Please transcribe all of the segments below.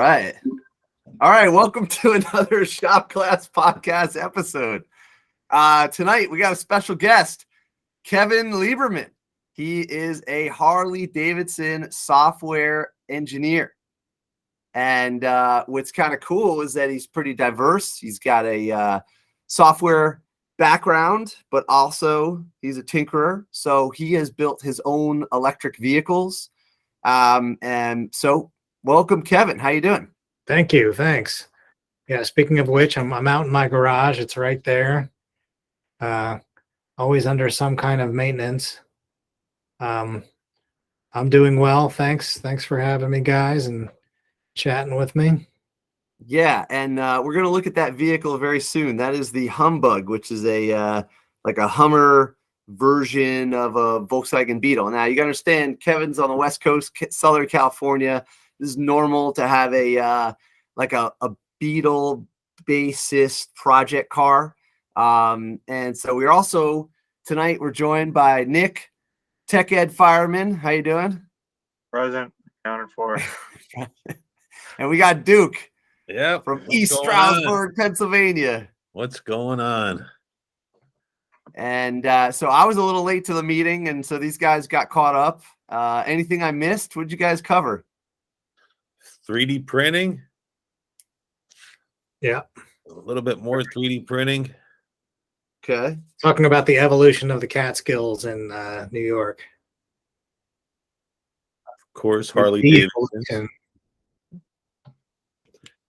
Right. All right. Welcome to another Shop Class Podcast episode. Tonight, we got a special guest, Kevin Lieberman. He is a Harley-Davidson software engineer. And what's kind of cool is that he's pretty diverse. He's got a software background, but also he's a tinkerer. So he has built his own electric vehicles. And so welcome, Kevin. How you doing? Thank you. Thanks. Yeah. Speaking of which, I'm out in my garage. It's right there. Always under some kind of maintenance. I'm doing well. Thanks. Thanks for having me, guys, and chatting with me. Yeah, and we're going to look at that vehicle very soon. That is the Humbug, which is a like a Hummer version of a Volkswagen Beetle. Now, you got to understand, Kevin's on the West Coast, Southern California. This is normal to have a like a Beetle bassist project car. And so we're also tonight we're joined by Nick, Tech Ed Fireman. How you doing? Present, accounted for. And we got Duke. Yeah, from East Stroudsburg, Pennsylvania. What's going on? And so I was a little late to the meeting, and so these guys got caught up. Anything I missed? What'd you guys cover? 3D printing. Yeah. A little bit more 3D printing. Okay. Talking about the evolution of the Catskills in New York. Of course, Harley-Davidson.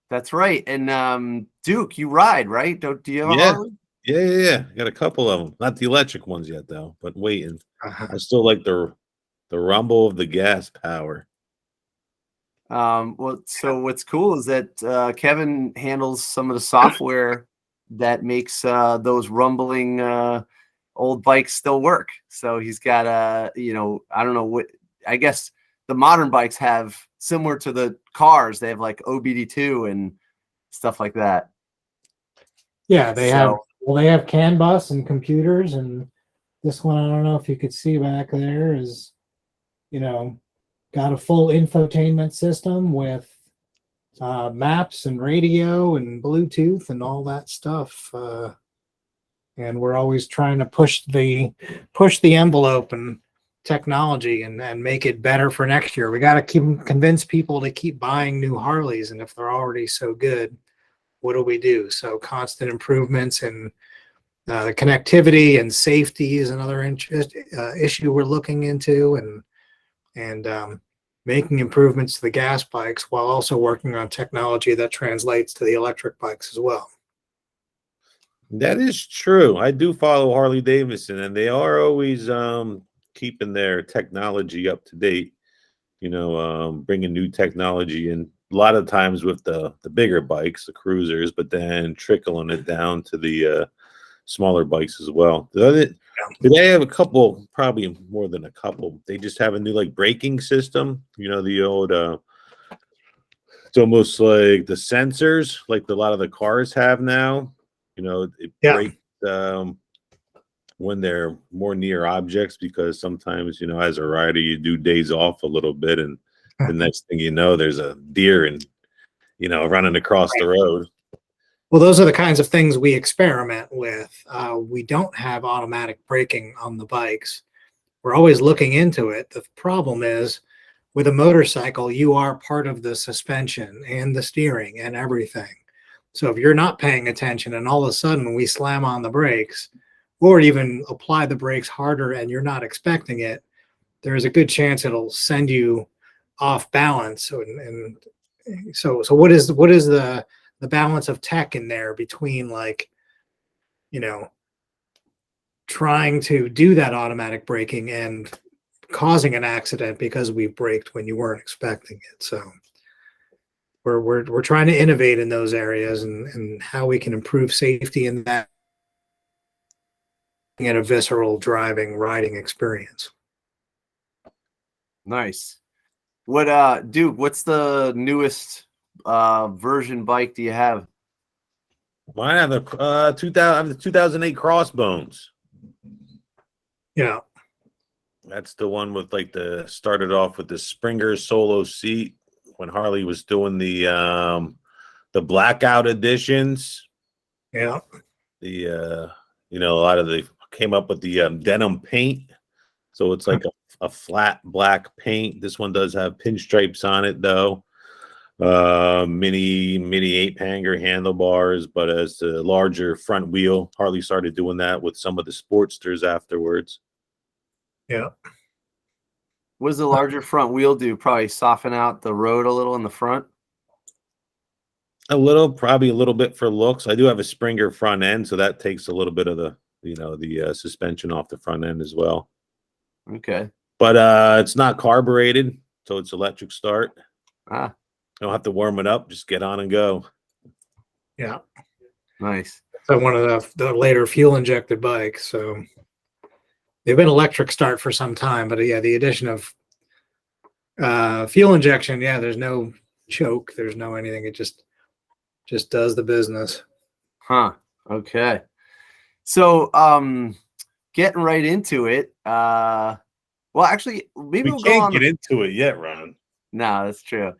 That's right. And Duke, you ride, right? Do you have a Harley? Yeah. Got a couple of them. Not the electric ones yet, though, but waiting. I still like the rumble of the gas power. Well, so what's cool is that Kevin handles some of the software that makes those rumbling old bikes still work. So he's got I don't know what, I guess the modern bikes have, similar to the cars, they have like OBD2 and stuff like that. Yeah, they have CAN bus and computers, and this one, I don't know if you could see back there, is, got a full infotainment system with maps and radio and Bluetooth and all that stuff. And we're always trying to push the envelope and technology and make it better for next year. We got to convince people to keep buying new Harleys, and if they're already so good, what do we do? So constant improvements in the connectivity and safety is another issue we're looking into, and making improvements to the gas bikes while also working on technology that translates to the electric bikes as well. That is true. I do follow Harley-Davidson, and they are always keeping their technology up to date, bringing new technology in a lot of times with the bigger bikes, the cruisers, but then trickling it down to the smaller bikes as well. Do they have a couple, probably more than a couple? They just have a new like braking system, the old it's almost like the sensors like a lot of the cars have now. It brakes when they're more near objects, because sometimes, as a rider, you do days off a little bit, and the next thing you know, there's a deer and, running across the road. Well, those are the kinds of things we experiment with. We don't have automatic braking on the bikes. We're always looking into it. The problem is, with a motorcycle, you are part of the suspension and the steering and everything. So if you're not paying attention and all of a sudden we slam on the brakes, or even apply the brakes harder and you're not expecting it, there's a good chance it'll send you off balance. So what is the balance of tech in there between, like, trying to do that automatic braking and causing an accident because we braked when you weren't expecting it? So we're trying to innovate in those areas and how we can improve safety in that, and a visceral riding experience. Nice. Duke, what's the newest version bike do you have? I have the 2008 Crossbones. Yeah. That's the one with started off with the Springer solo seat, when Harley was doing the blackout editions. Yeah. The a lot of the came up with the denim paint, so it's like a flat black paint. This one does have pinstripes on it though. Mini 8-hanger handlebars, but as the larger front wheel. Harley started doing that with some of the Sportsters afterwards. Yeah. What does the larger front wheel do? Probably soften out the road a little in the front. Probably a little bit for looks. I do have a Springer front end, so that takes a little bit of the suspension off the front end as well. Okay. But it's not carbureted, so it's electric start. Ah, Don't have to warm it up, just get on and go. Yeah. nice. So one of the later fuel injected bikes. So they've been electric start for some time, but yeah, the addition of fuel injection, yeah, there's no choke, there's no anything. It just does the business. Huh. Okay. So getting right into it. Well, actually, maybe We we'll go can't on get into it yet, Ron. No, that's true.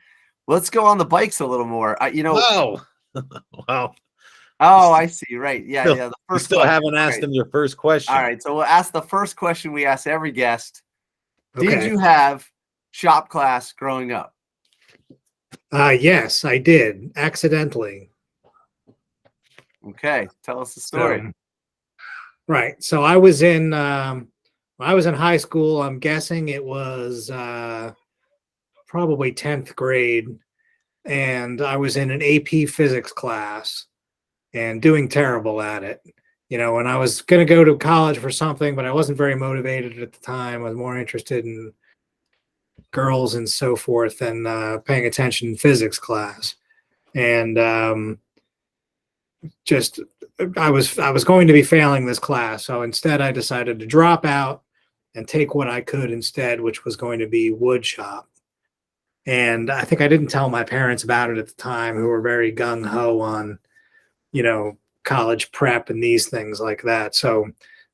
Let's go on the bikes a little more. Wow. Wow. Oh, I see. Right. Yeah, Still- yeah. The You first still question. haven't asked Right. them your first question. All right. So we'll ask the first question we ask every guest. Did Okay. you have shop class growing up? Yes, I did accidentally. Okay. Tell us the story. So, right. So I was in when I was in high school. I'm guessing it was probably 10th grade, and I was in an AP physics class and doing terrible at it. And I was going to go to college for something, but I wasn't very motivated at the time. I was more interested in girls and so forth than paying attention in physics class. And I was going to be failing this class. So instead I decided to drop out and take what I could instead, which was going to be wood shop. And I think I didn't tell my parents about it at the time, who were very gung-ho on, college prep and these things like that. So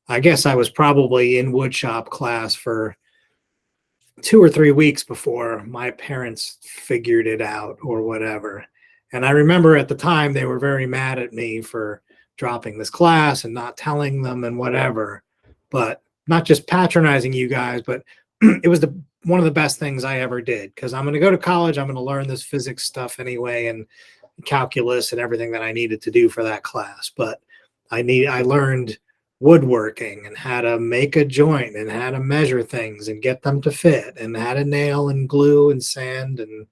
I guess I was probably in wood shop class for 2 or 3 weeks before my parents figured it out or whatever. And I remember at the time they were very mad at me for dropping this class and not telling them and whatever, but not just patronizing you guys, but it was one of the best things I ever did, because I'm going to go to college. I'm going to learn this physics stuff anyway, and calculus and everything that I needed to do for that class. But I learned woodworking and how to make a joint and how to measure things and get them to fit and how to nail and glue and sand and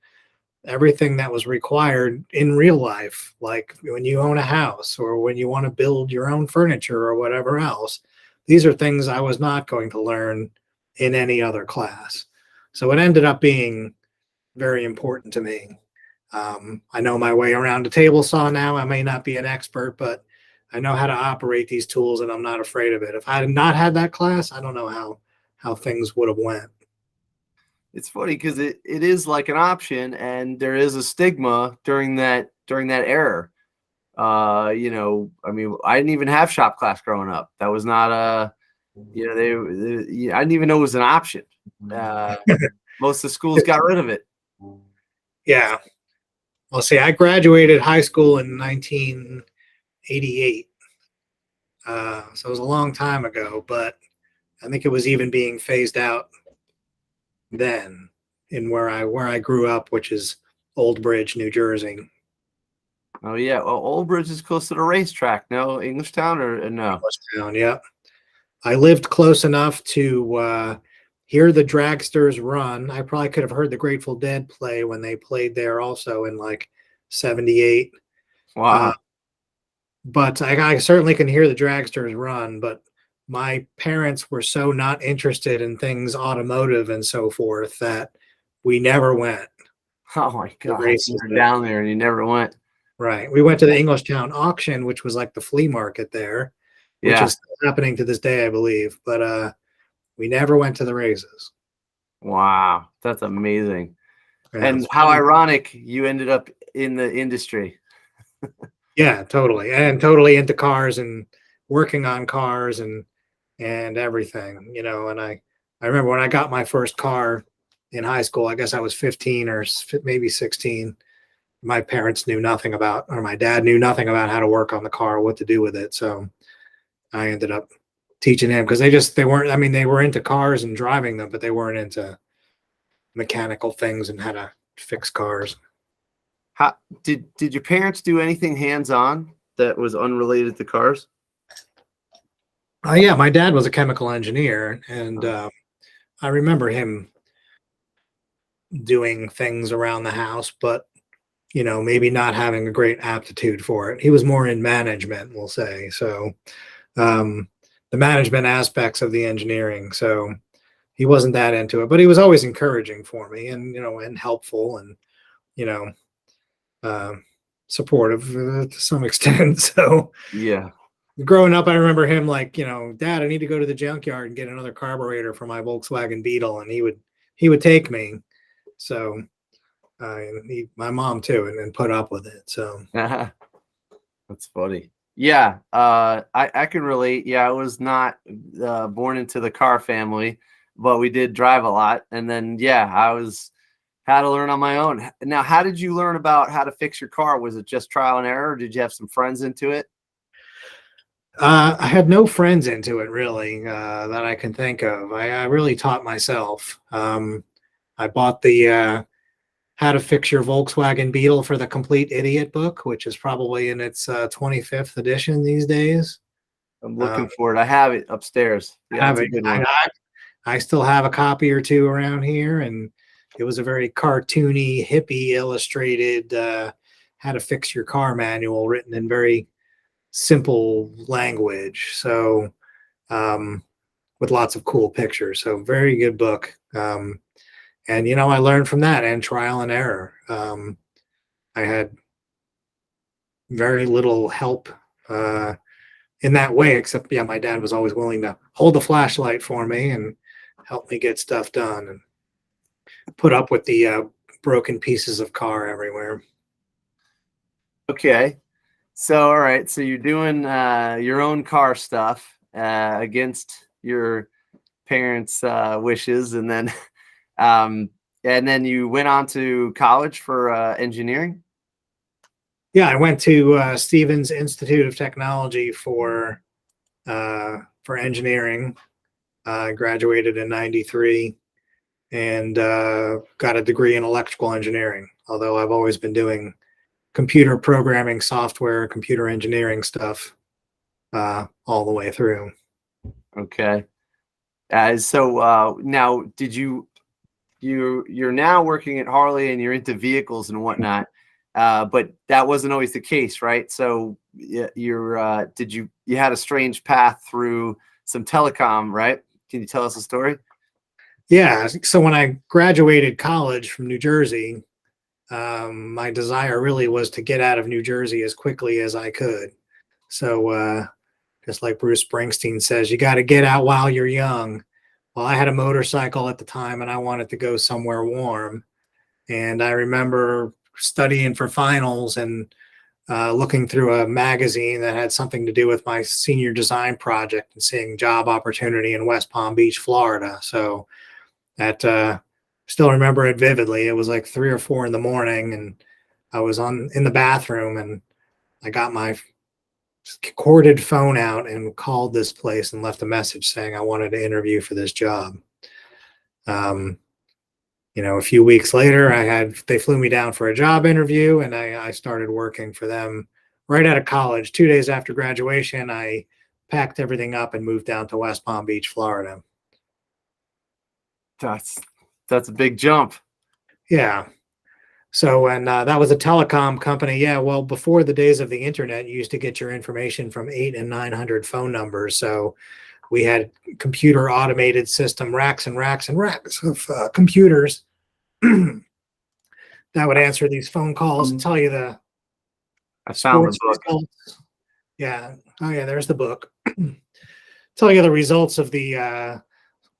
everything that was required in real life, like when you own a house or when you want to build your own furniture or whatever else. These are things I was not going to learn in any other class. So it ended up being very important to me. I know my way around a table saw now. I may not be an expert, but I know how to operate these tools and I'm not afraid of it. If I had not had that class, I don't know how things would have went. It's funny because it is like an option, and there is a stigma during that era. I mean, I didn't even have shop class growing up. That was not I didn't even know it was an option. Most of the schools got rid of it. Yeah. Well, see, I graduated high school in 1988. So it was a long time ago, but I think it was even being phased out then in where I grew up, which is Old Bridge, New Jersey. Oh yeah, well, Old Bridge is close to the racetrack. No, Englishtown or no? Englishtown, yeah. I lived close enough to hear the dragsters run. I probably could have heard the Grateful Dead play when they played there also in like 78. Wow. But I certainly can hear the dragsters run, but my parents were so not interested in things automotive and so forth that we never went. Oh my God. races You were down there and you never went. Right. We went to the Englishtown auction, which was like the flea market there, which Yeah. is still happening to this day, I believe. But we never went to the races. Wow. That's amazing. Yeah, And it's how funny. ironic you ended up in the industry. Yeah, totally. And totally into cars and working on cars and everything, and I remember when I got my first car, in high school. I guess I was 15 or maybe 16. My parents knew nothing about, or my dad knew nothing about how to work on the car, what to do with it. So I ended up teaching him because they weren't, I mean, they were into cars and driving them, but they weren't into mechanical things and how to fix cars. How did your parents do anything hands-on that was unrelated to cars? Yeah, my dad was a chemical engineer, and I remember him doing things around the house, but maybe not having a great aptitude for it. He was more in management, we'll say. So the management aspects of the engineering. So he wasn't that into it, but he was always encouraging for me, and and helpful, and supportive to some extent. So Yeah. growing up, I remember him like, Dad, I need to go to the junkyard and get another carburetor for my Volkswagen Beetle, and he would take me. So my mom too, and put up with it. So That's funny. Yeah, I can relate. Yeah, I was not born into the car family, but we did drive a lot. And then, yeah, had to learn on my own. Now, how did you learn about how to fix your car? Was it just trial and error, or did you have some friends into it? I had no friends into it really that I can think of. I really taught myself. I bought the How to Fix Your Volkswagen Beetle for the Complete Idiot book, which is probably in its 25th edition these days. I'm looking for it. I have it upstairs. Yeah, it's a good one. I still have a copy or two around here, and it was a very cartoony, hippie illustrated how to fix your car manual written in very simple language. So with lots of cool pictures. So very good book. And I learned from that and trial and error. I had very little help in that way, except my dad was always willing to hold the flashlight for me and help me get stuff done and put up with the broken pieces of car everywhere. Okay. So, all right. So you're doing your own car stuff against your parents' wishes, and then you went on to college for engineering. Yeah, I went to Stevens Institute of Technology for engineering. I graduated in '93 and got a degree in electrical engineering. Although I've always been doing computer programming, software, computer engineering stuff all the way through. Okay. So now, you're now working at Harley and you're into vehicles and whatnot, but that wasn't always the case, right? So you had a strange path through some telecom, right? Can you tell us a story? Yeah. So when I graduated college from New Jersey, my desire really was to get out of New Jersey as quickly as I could. So just like Bruce Springsteen says, you got to get out while you're young. Well, I had a motorcycle at the time and I wanted to go somewhere warm. And I remember studying for finals and looking through a magazine that had something to do with my senior design project and seeing job opportunity in West Palm Beach, Florida. So that still remember it vividly. It was like 3 or 4 in the morning, and I was in the bathroom, and I got my corded phone out and called this place and left a message saying I wanted to interview for this job. A few weeks later, they flew me down for a job interview, and I started working for them right out of college. 2 days after graduation, I packed everything up and moved down to West Palm Beach, Florida. That's a big jump. Yeah. So, and that was a telecom company. Yeah. Well, before the days of the internet, you used to get your information from 800 and 900 phone numbers. So we had computer automated system, racks and racks and racks of computers that would answer these phone calls and tell you the I found the book. results. Yeah. Oh yeah. There's the book. Tell you the results of the,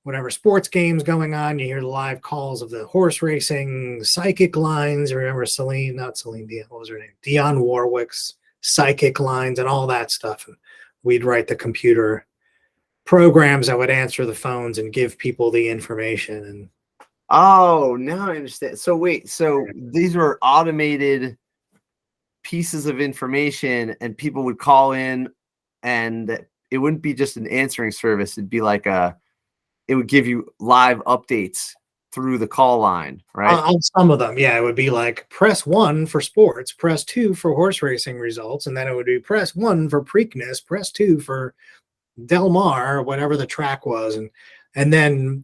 whatever sports games going on. You hear the live calls of the horse racing, psychic lines. Remember not Celine Dion, what was her name? Dionne Warwick's psychic lines and all that stuff. And we'd write the computer programs that would answer the phones and give people the information. And Oh, now I understand. So wait, so these were automated pieces of information, and people would call in, and it wouldn't be just an answering service. It'd be like it would give you live updates through the call line, right? On some of them, yeah, it would be like press 1 for sports, press 2 for horse racing results, and then it would be press 1 for Preakness, press 2 for Del Mar, whatever the track was, and then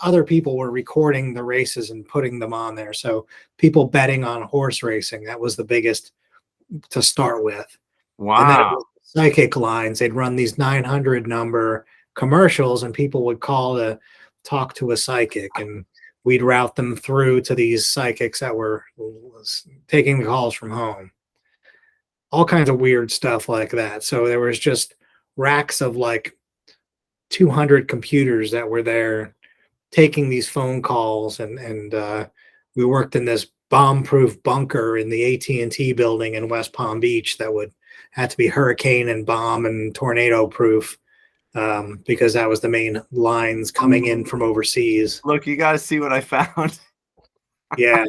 other people were recording the races and putting them on there. So people betting on horse racing, that was the biggest to start with. And then it Wow. was psychic lines. They'd run these 900 number commercials, and people would call to talk to a psychic, and we'd route them through to these psychics that were taking the calls from home. All kinds of weird stuff like that. So there was just racks of like 200 computers that were there taking these phone calls, and we worked in this bomb-proof bunker in the AT&T building in West Palm Beach that had to be hurricane and bomb and tornado proof, because that was the main lines coming in from overseas. Look, you got to see what I found. Yeah,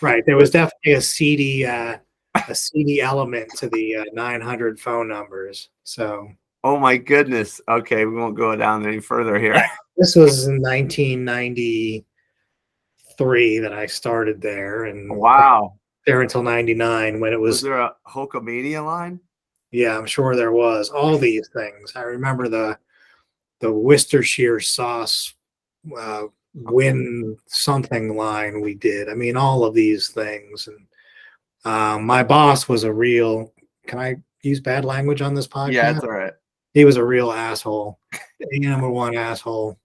right. There was definitely a seedy element to the 900 phone numbers. So, Oh my goodness. Okay, we won't go down any further here. this was in 1993 that I started there, and Wow. there until 99 when it Was was. there a Hulkamania line? Yeah, I'm sure there was all these things. I remember the Worcestershire sauce win something line we did. I mean, all of these things. And my boss was a real. Can I use bad language on this podcast? Yeah, it's all right. He was a real asshole. The number one asshole.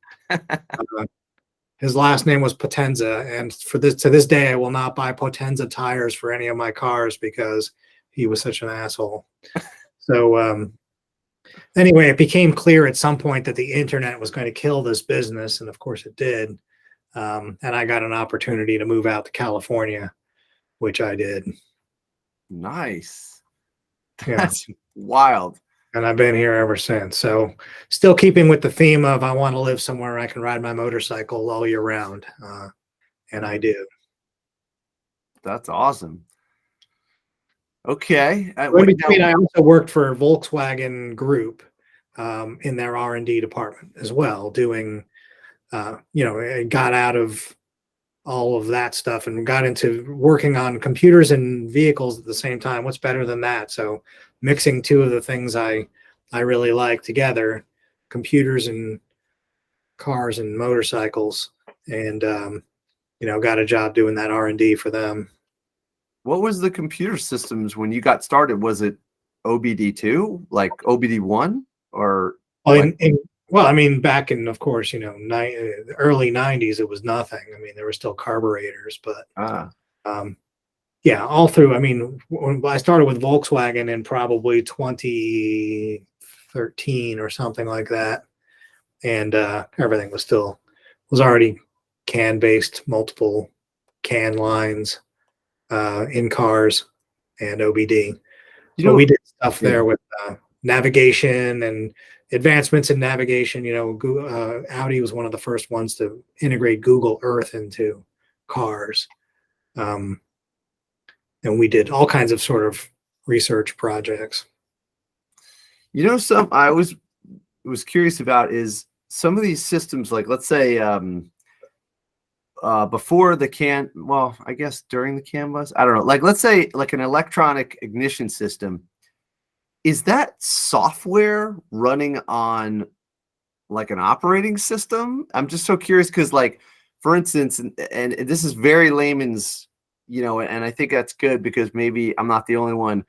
His last name was Potenza, and to this day, I will not buy Potenza tires for any of my cars because he was such an asshole. So anyway, it became clear at some point that the internet was going to kill this business, and of course it did. And I got an opportunity to move out to California, which I did. Nice. Yeah. That's wild. And I've been here ever since. So still keeping with the theme of I want to live somewhere I can ride my motorcycle all year round. And I do. That's awesome. Okay. In between, I also worked for Volkswagen Group in their R&D department as well, doing, got out of all of that stuff and got into working on computers and vehicles at the same time. What's better than that? So mixing two of the things I really like together, computers and cars and motorcycles, and got a job doing that R&D for them. What was the computer systems when you got started? Was it OBD2, like OBD1, or? Back in, of course, early 90s, it was nothing. I mean, there were still carburetors, but all through. I mean, when I started with Volkswagen in probably 2013 or something like that, and everything was already CAN-based, multiple CAN lines in cars and OBD. So we did stuff there with navigation and advancements in navigation. Audi was one of the first ones to integrate Google Earth into cars. And we did all kinds of sort of research projects. Some I was curious about is some of these systems, like let's say before the CAN, well, I guess during the CAN bus, I don't know. Like let's say like an electronic ignition system. Is that software running on like an operating system? I'm just so curious because, like, for instance, and this is very layman's, and I think that's good because maybe I'm not the only one.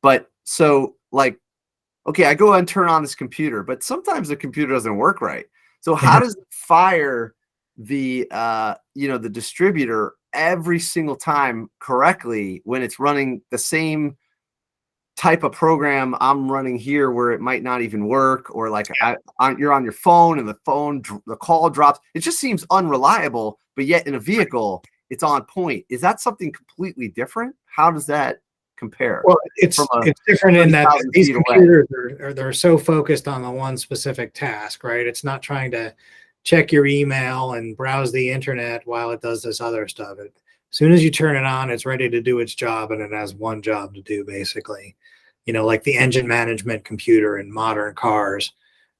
But so, like, okay, I go and turn on this computer, but sometimes the computer doesn't work right. So how does it fire the the distributor every single time correctly when it's running the same type of program I'm running here where it might not even work, or like you're on your phone and the call drops? It just seems unreliable, but yet in a vehicle it's on point. Is that something completely different? How does that compare? Well, it's different in that these computers they're so focused on the one specific task, right? It's not trying to check your email and browse the internet while it does this other stuff. As soon as you turn it on, it's ready to do its job, and it has one job to do, basically. Like the engine management computer in modern cars.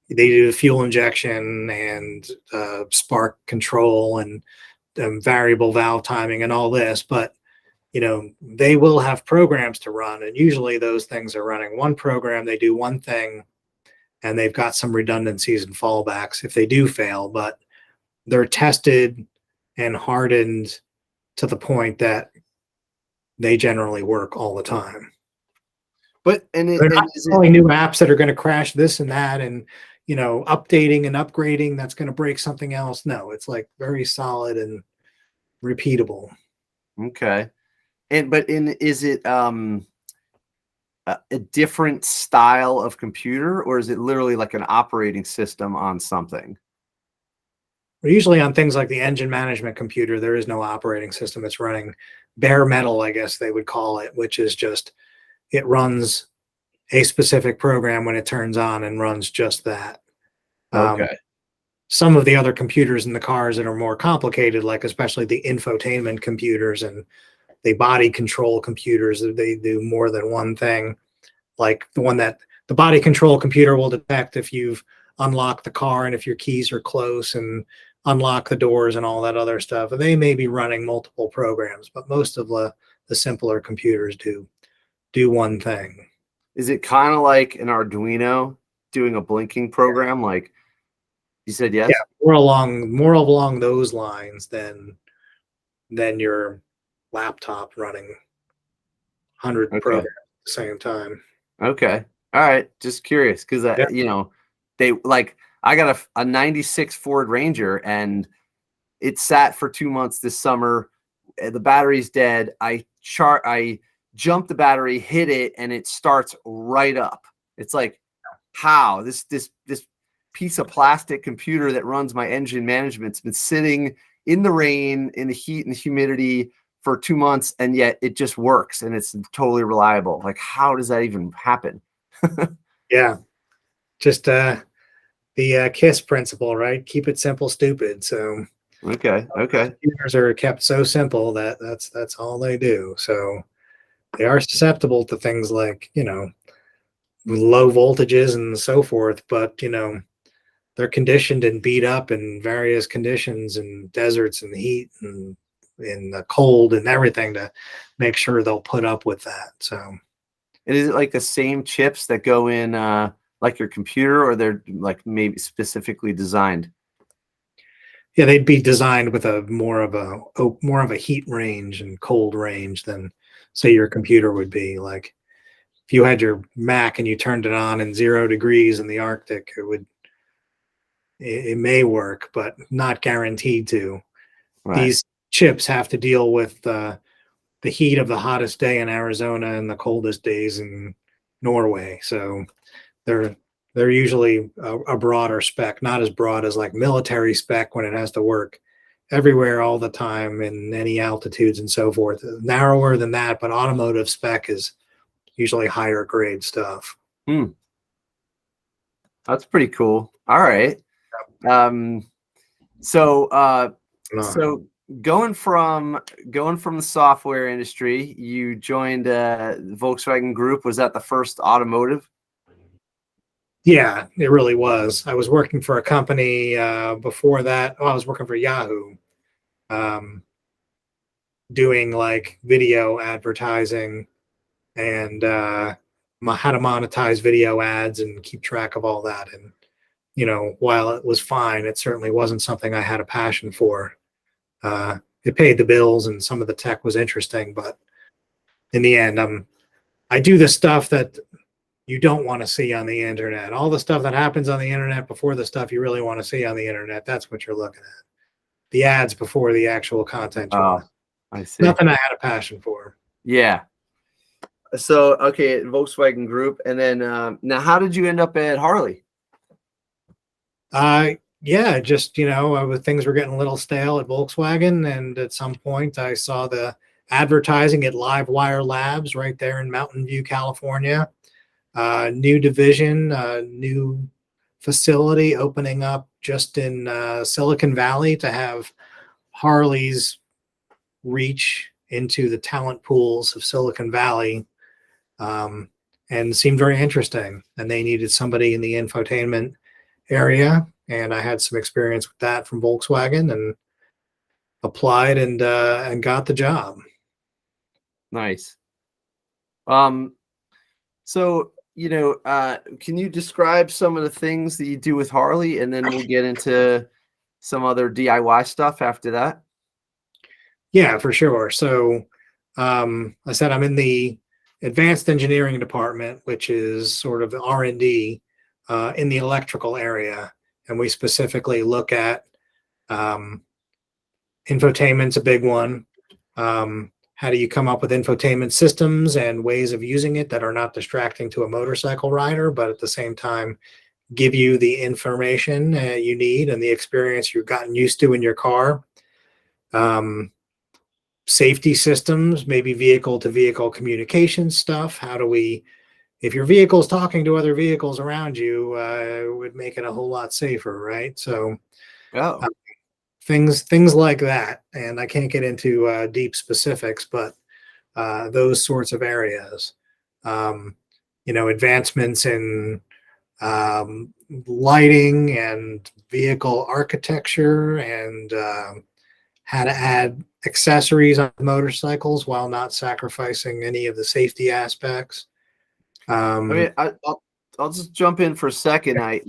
They do fuel injection and spark control and variable valve timing and all this, but they will have programs to run, and usually those things are running one program. They do one thing, and they've got some redundancies and fallbacks if they do fail, but they're tested and hardened to the point that they generally work all the time. But they're not only new apps that are going to crash this and that, and updating and upgrading that's going to break something else. No, it's like very solid and repeatable. Okay. Is it a different style of computer, or is it literally like an operating system on something? Usually on things like the engine management computer, there is no operating system. It's running bare metal, I guess they would call it, which is just, it runs a specific program when it turns on and runs just that. Okay. Some of the other computers in the cars that are more complicated, like especially the infotainment computers and the body control computers, they do more than one thing. Like the body control computer will detect if you've unlocked the car and if your keys are close and unlock the doors and all that other stuff. And they may be running multiple programs, but most of the simpler computers do one thing. Is it kind of like an Arduino doing a blinking program? Like you said, yes? Yeah, more along those lines than your laptop running 100 programs at the same time. Okay. All right. Just curious, because they like, I got a 96 Ford Ranger, and it sat for 2 months this summer. The battery's dead. I jumped the battery, hit it, and it starts right up. It's like, how this piece of plastic computer that runs my engine management's been sitting in the rain, in the heat and humidity for 2 months, and yet it just works and it's totally reliable. Like, how does that even happen? Yeah. Just the KISS principle, right? Keep it simple, stupid. So okay. computers are kept so simple that that's all they do. So they are susceptible to things like, low voltages and so forth, but they're conditioned and beat up in various conditions and deserts and heat and in the cold and everything to make sure they'll put up with that. So, and is it like the same chips that go in like your computer, or they're like maybe specifically designed? Yeah, they'd be designed with more of a heat range and cold range than, say, your computer would be. Like if you had your Mac and you turned it on in 0 degrees in the Arctic, it may work, but not guaranteed to. Right. These chips have to deal with the heat of the hottest day in Arizona and the coldest days in Norway. So they're usually a broader spec, not as broad as like military spec when it has to work everywhere all the time in any altitudes and so forth. Narrower than that, but automotive spec is usually higher grade stuff. That's pretty cool. All right. So going from the software industry, you joined the Volkswagen Group. Was that the first automotive? Yeah, it really was. I was working for a company before that. I was working for Yahoo, doing like video advertising and how to monetize video ads and keep track of all that. And while it was fine, it certainly wasn't something I had a passion for. It paid the bills and some of the tech was interesting, but in the end, I do the stuff that you don't want to see on the internet. All the stuff that happens on the internet before the stuff you really want to see on the internet, that's what you're looking at. The ads before the actual content. I see. Nothing I had a passion for. Yeah. So, okay, Volkswagen Group. And then now how did you end up at Harley? Yeah, just, things were getting a little stale at Volkswagen. And at some point I saw the advertising at Livewire Labs right there in Mountain View, California. New division, new facility opening up just in Silicon Valley to have Harley's reach into the talent pools of Silicon Valley, and seemed very interesting. And they needed somebody in the infotainment area, and I had some experience with that from Volkswagen, and applied and got the job. Nice. So, can you describe some of the things that you do with Harley, and then we'll get into some other DIY stuff after that? Yeah, for sure. So, I said I'm in the advanced engineering department, which is sort of R&D in the electrical area, and we specifically look at infotainment's a big one. How do you come up with infotainment systems and ways of using it that are not distracting to a motorcycle rider, but at the same time give you the information you need and the experience you've gotten used to in your car? Safety systems, maybe vehicle to vehicle communication stuff. How do we, if your vehicle is talking to other vehicles around you, it would make it a whole lot safer, right? So things like that. And I can't get into deep specifics, but those sorts of areas. Advancements in lighting and vehicle architecture, and how to add accessories on motorcycles while not sacrificing any of the safety aspects. I'll just jump in for a second. I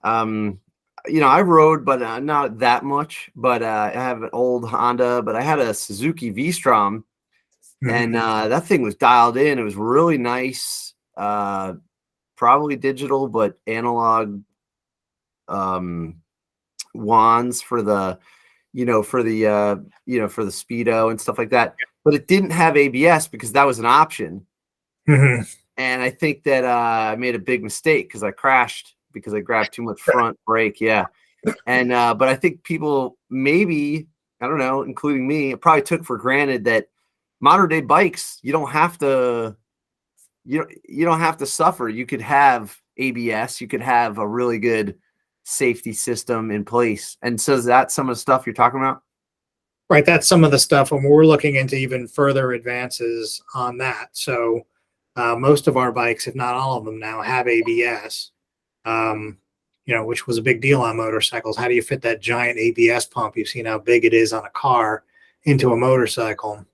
rode, but not that much. But I have an old Honda, but I had a Suzuki V-Strom, and that thing was dialed in. It was really nice. Probably digital, but analog wands for the speedo and stuff like that. But it didn't have ABS because that was an option. Mm-hmm. And I think that I made a big mistake because I crashed because I grabbed too much front brake. Yeah. And but I think people, maybe, I don't know, including me, probably took for granted that modern day bikes, you don't have to suffer. You could have ABS, you could have a really good safety system in place. And so is that some of the stuff you're talking about? Right. That's some of the stuff when we're looking into even further advances on that. So most of our bikes, if not all of them now, have ABS, which was a big deal on motorcycles. How do you fit that giant ABS pump? You've seen how big it is on a car into a motorcycle,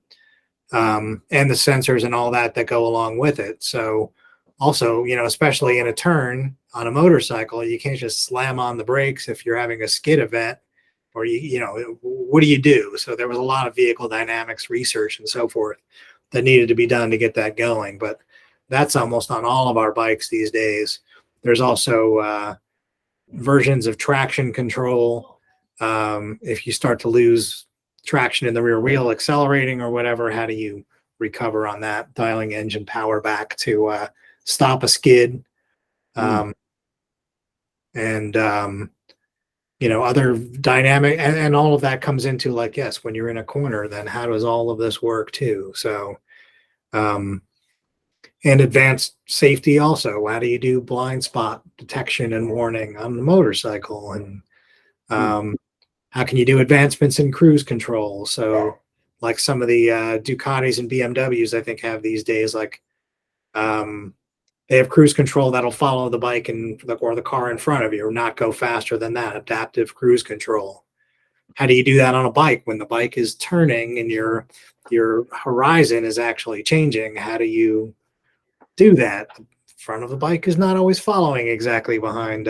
and the sensors and all that go along with it. So also, especially in a turn on a motorcycle, you can't just slam on the brakes if you're having a skid event, or what do you do? So there was a lot of vehicle dynamics research and so forth that needed to be done to get that going. But that's almost on all of our bikes these days. There's also versions of traction control. If you start to lose traction in the rear wheel, accelerating or whatever, how do you recover on that? Dialing engine power back to stop a skid. Other dynamic, and all of that comes into, like, yes, when you're in a corner, then how does all of this work too? So, and advanced safety also. How do you do blind spot detection and warning on the motorcycle? And how can you do advancements in cruise control? So like some of the Ducatis and BMWs, I think, have these days, like they have cruise control that'll follow the bike or the car in front of you, or not go faster than that, adaptive cruise control. How do you do that on a bike when the bike is turning and your horizon is actually changing? How do you do that? The front of the bike is not always following exactly behind.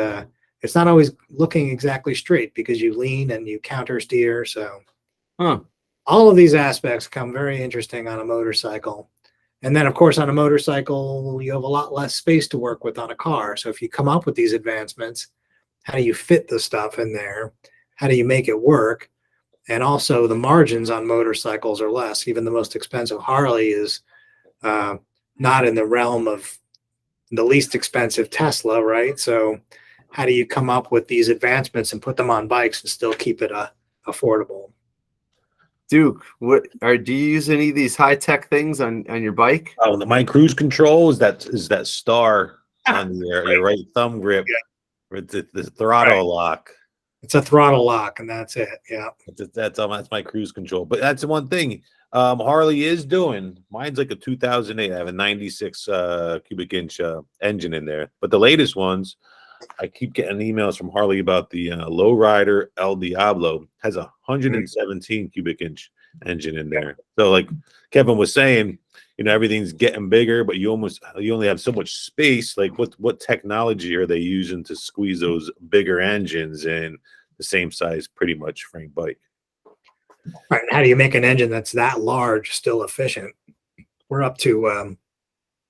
It's not always looking exactly straight because you lean and you counter steer. So all of these aspects come very interesting on a motorcycle. And then, of course, on a motorcycle, you have a lot less space to work with on a car. So if you come up with these advancements, how do you fit the stuff in there? How do you make it work? And also the margins on motorcycles are less. Even the most expensive Harley is not in the realm of the least expensive Tesla, right? So how do you come up with these advancements and put them on bikes and still keep it affordable? Duke, do you use any of these high-tech things on your bike? Oh, my cruise control is that star on your right thumb grip. Yeah. the throttle lock. It's a throttle lock, and that's it. Yeah. That's my cruise control. But that's the one thing Harley is doing. Mine's like a 2008. I have a 96 cubic inch engine in there. But the latest ones, I keep getting emails from Harley about the Lowrider El Diablo. Has a 117 cubic inch engine in there. So like Kevin was saying, everything's getting bigger, but you only have so much space. Like what technology are they using to squeeze those bigger engines in the same size, pretty much frame bike? Right. And how do you make an engine that's that large still efficient? We're up to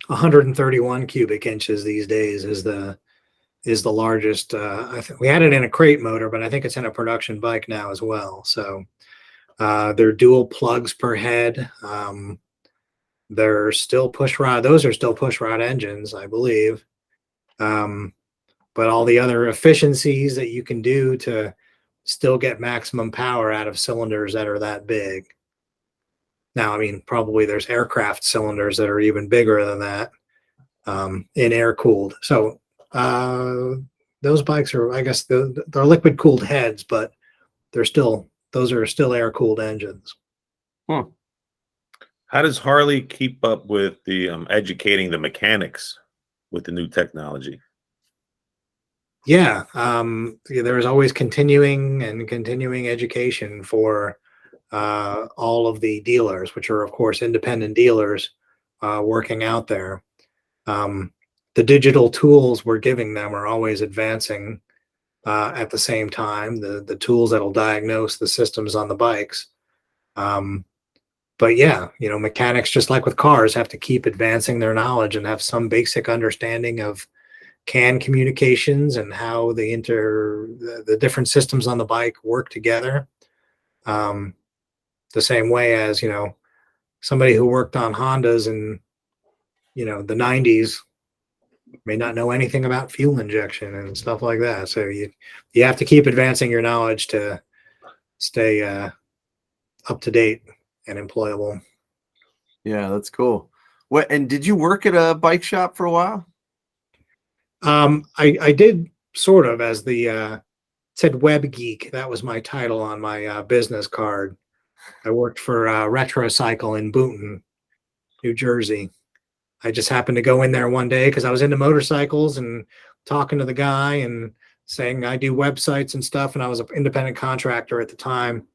131 cubic inches these days is the largest. I think we had it in a crate motor, but I think it's in a production bike now as well. So they're dual plugs per head. They're still push rod. Those are still push rod engines, I believe. But all the other efficiencies that you can do to still get maximum power out of cylinders that are that big. Now, I mean, probably there's aircraft cylinders that are even bigger than that, in air cooled. So those bikes are, I guess, they're liquid cooled heads, but those are still air cooled engines. How does Harley keep up with the educating the mechanics with the new technology? Yeah, there's always continuing education for all of the dealers, which are, of course, independent dealers working out there. The digital tools we're giving them are always advancing at the same time, the tools that'll diagnose the systems on the bikes. But yeah, mechanics, just like with cars, have to keep advancing their knowledge and have some basic understanding of CAN communications and how the different systems on the bike work together. The same way as, somebody who worked on Hondas in, the 90s may not know anything about fuel injection and stuff like that. So you have to keep advancing your knowledge to stay up to date and employable. Yeah, that's cool. And did you work at a bike shop for a while? I did sort of, as the said web geek. That was my title on my business card. I worked for Retrocycle in Boonton, New Jersey. I just happened to go in there one day because I was into motorcycles and talking to the guy and saying I do websites and stuff. And I was an independent contractor at the time.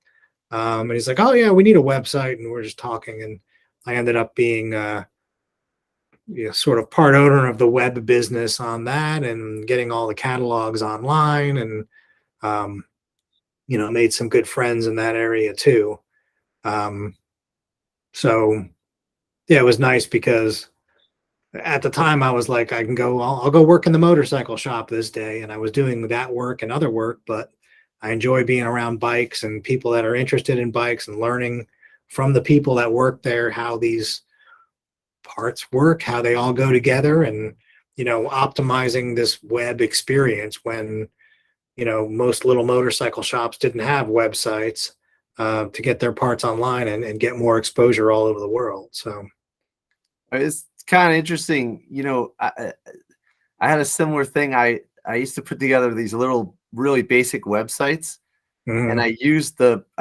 And he's like, "Oh yeah, we need a website." And we're just talking. And I ended up being sort of part owner of the web business on that and getting all the catalogs online and, made some good friends in that area too. So yeah, it was nice because at the time I was like, I'll go work in the motorcycle shop this day. And I was doing that work and other work, but I enjoy being around bikes and people that are interested in bikes and learning from the people that work there, how these parts work, how they all go together, and, optimizing this web experience when, most little motorcycle shops didn't have websites to get their parts online and get more exposure all over the world. So it's kind of interesting. I had a similar thing. I used to put together these little really basic websites, and I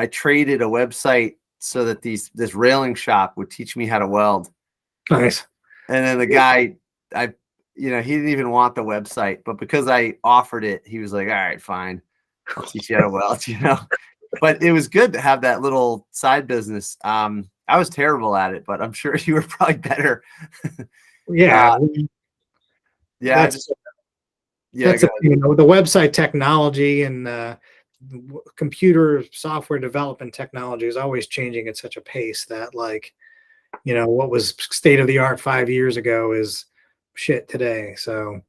traded a website so that this railing shop would teach me how to weld. Nice. And then the guy, he didn't even want the website, but because I offered it, he was like, "All right, fine, I'll teach you how to weld." But it was good to have that little side business. I was terrible at it, but I'm sure you were probably better. Yeah. Yeah. That's the website technology and computer software development technology is always changing at such a pace that, like, what was state of the art 5 years ago is shit today. So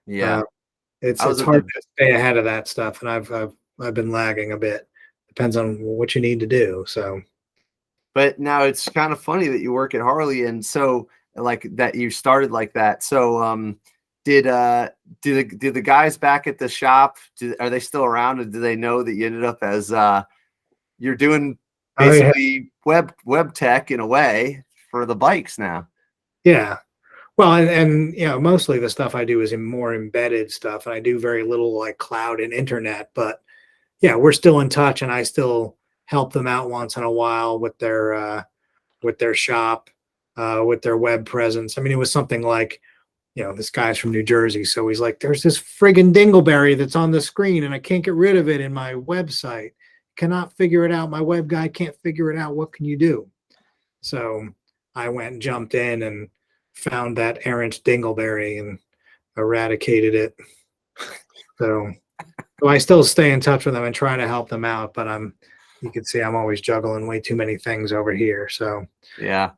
yeah, it's hard to stay ahead of that stuff, and I've been lagging a bit. Depends on what you need to do. So, but now it's kind of funny that you work at Harley, and so like that you started like that. So did the guys back at the shop, are they still around, and do they know that you ended up as you're doing basically web tech in a way for the bikes now? Yeah. Well, and you know, mostly the stuff I do is in more embedded stuff, and I do very little like cloud and internet. But yeah, we're still in touch, and I still help them out once in a while with their shop, with their web presence. I mean, it was something like, you know, this guy's from New Jersey, so he's like, "There's this friggin' dingleberry that's on the screen, and I can't get rid of it in my website. Cannot figure it out. My web guy can't figure it out. What can you do?" So I went and jumped in and found that errant dingleberry and eradicated it. So, so I still stay in touch with them and try to help them out, but you can see I'm always juggling way too many things over here. So Yeah.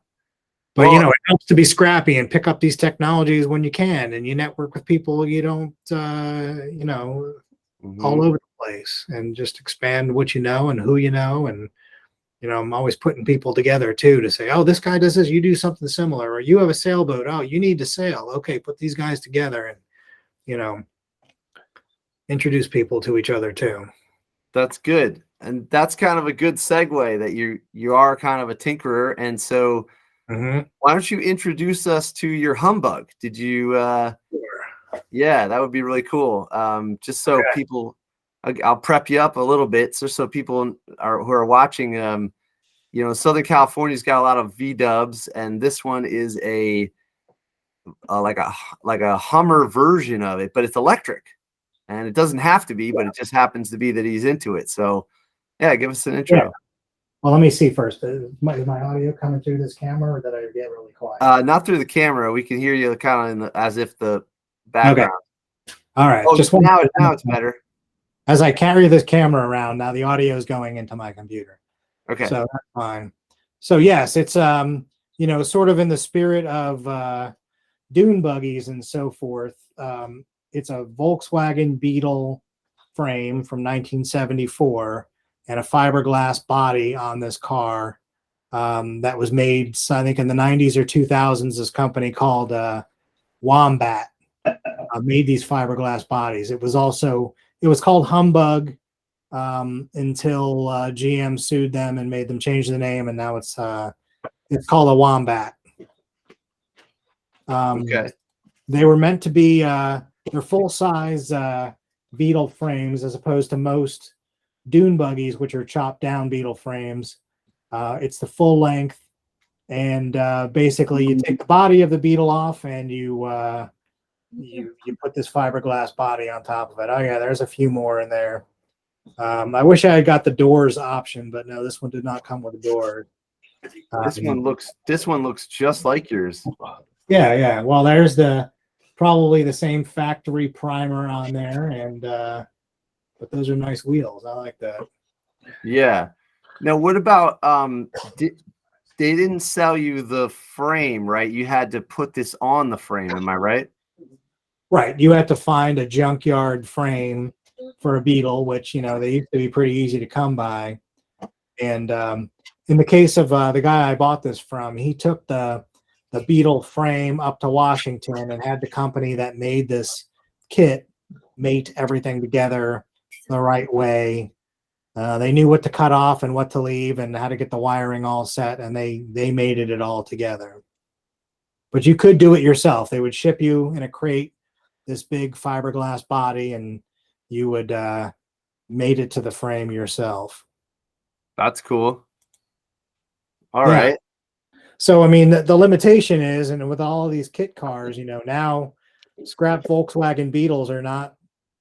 but Well, you know, it helps to be scrappy and pick up these technologies when you can, and you network with people you don't, you know, all mhm. over the place, and just expand what you know and who you know. And you know, I'm always putting people together too to say, oh, this guy does this, you do something similar, or you have a sailboat, oh, you need to sail. Okay, put these guys together and, you know, introduce people to each other too. That's good. And that's kind of a good segue that you are kind of a tinkerer. And so Mm-hmm. why don't you introduce us to your humbug? Did you yeah, that would be really cool. Just so Okay. people, I'll prep you up a little bit, so people who are watching, you know, Southern California's got a lot of V dubs, and this one is like a Hummer version of it, but it's electric, and it doesn't have to be, but it just happens to be that he's into it. So yeah, give us an intro. Well, let me see first. Is my audio coming through this camera, or did I get really quiet? Not through the camera. We can hear you kind of as if the Okay. background. All right. Oh, Just now it's better. as I carry this camera around, now the audio is going into my computer. Okay. So that's fine. So yes, it's you know, sort of in the spirit of dune buggies and so forth. It's a Volkswagen Beetle frame from 1974 and a fiberglass body on this car that was made, I think, in the 90s or 2000s. This company called Wombat made these fiberglass bodies. It was called Humbug until GM sued them and made them change the name, and now it's called a Wombat. Okay. They were meant to be they're full size Beetle frames, as opposed to most dune buggies, which are chopped down Beetle frames. It's the full length, and basically you take the body of the Beetle off, and you put this fiberglass body on top of it. Oh yeah, there's a few more in there. I wish I had got the doors option, but no, this one did not come with a door. This one looks just like yours. Yeah. Well, there's probably the same factory primer on there, and but those are nice wheels. I like that. Yeah. Now, what about they didn't sell you the frame, right? You had to put this on the frame. Am I right? Right. You have to find a junkyard frame for a Beetle, which, you know, they used to be pretty easy to come by. And in the case of the guy I bought this from, he took the Beetle frame up to Washington and had the company that made this kit mate everything together the right way. They knew what to cut off and what to leave and how to get the wiring all set, and they mated it all together. But you could do it yourself. They would ship you in a crate this big fiberglass body, and you would mate it to the frame yourself. That's cool. All right. So, I mean, the limitation is, and with all of these kit cars, you know, now scrap Volkswagen Beetles are not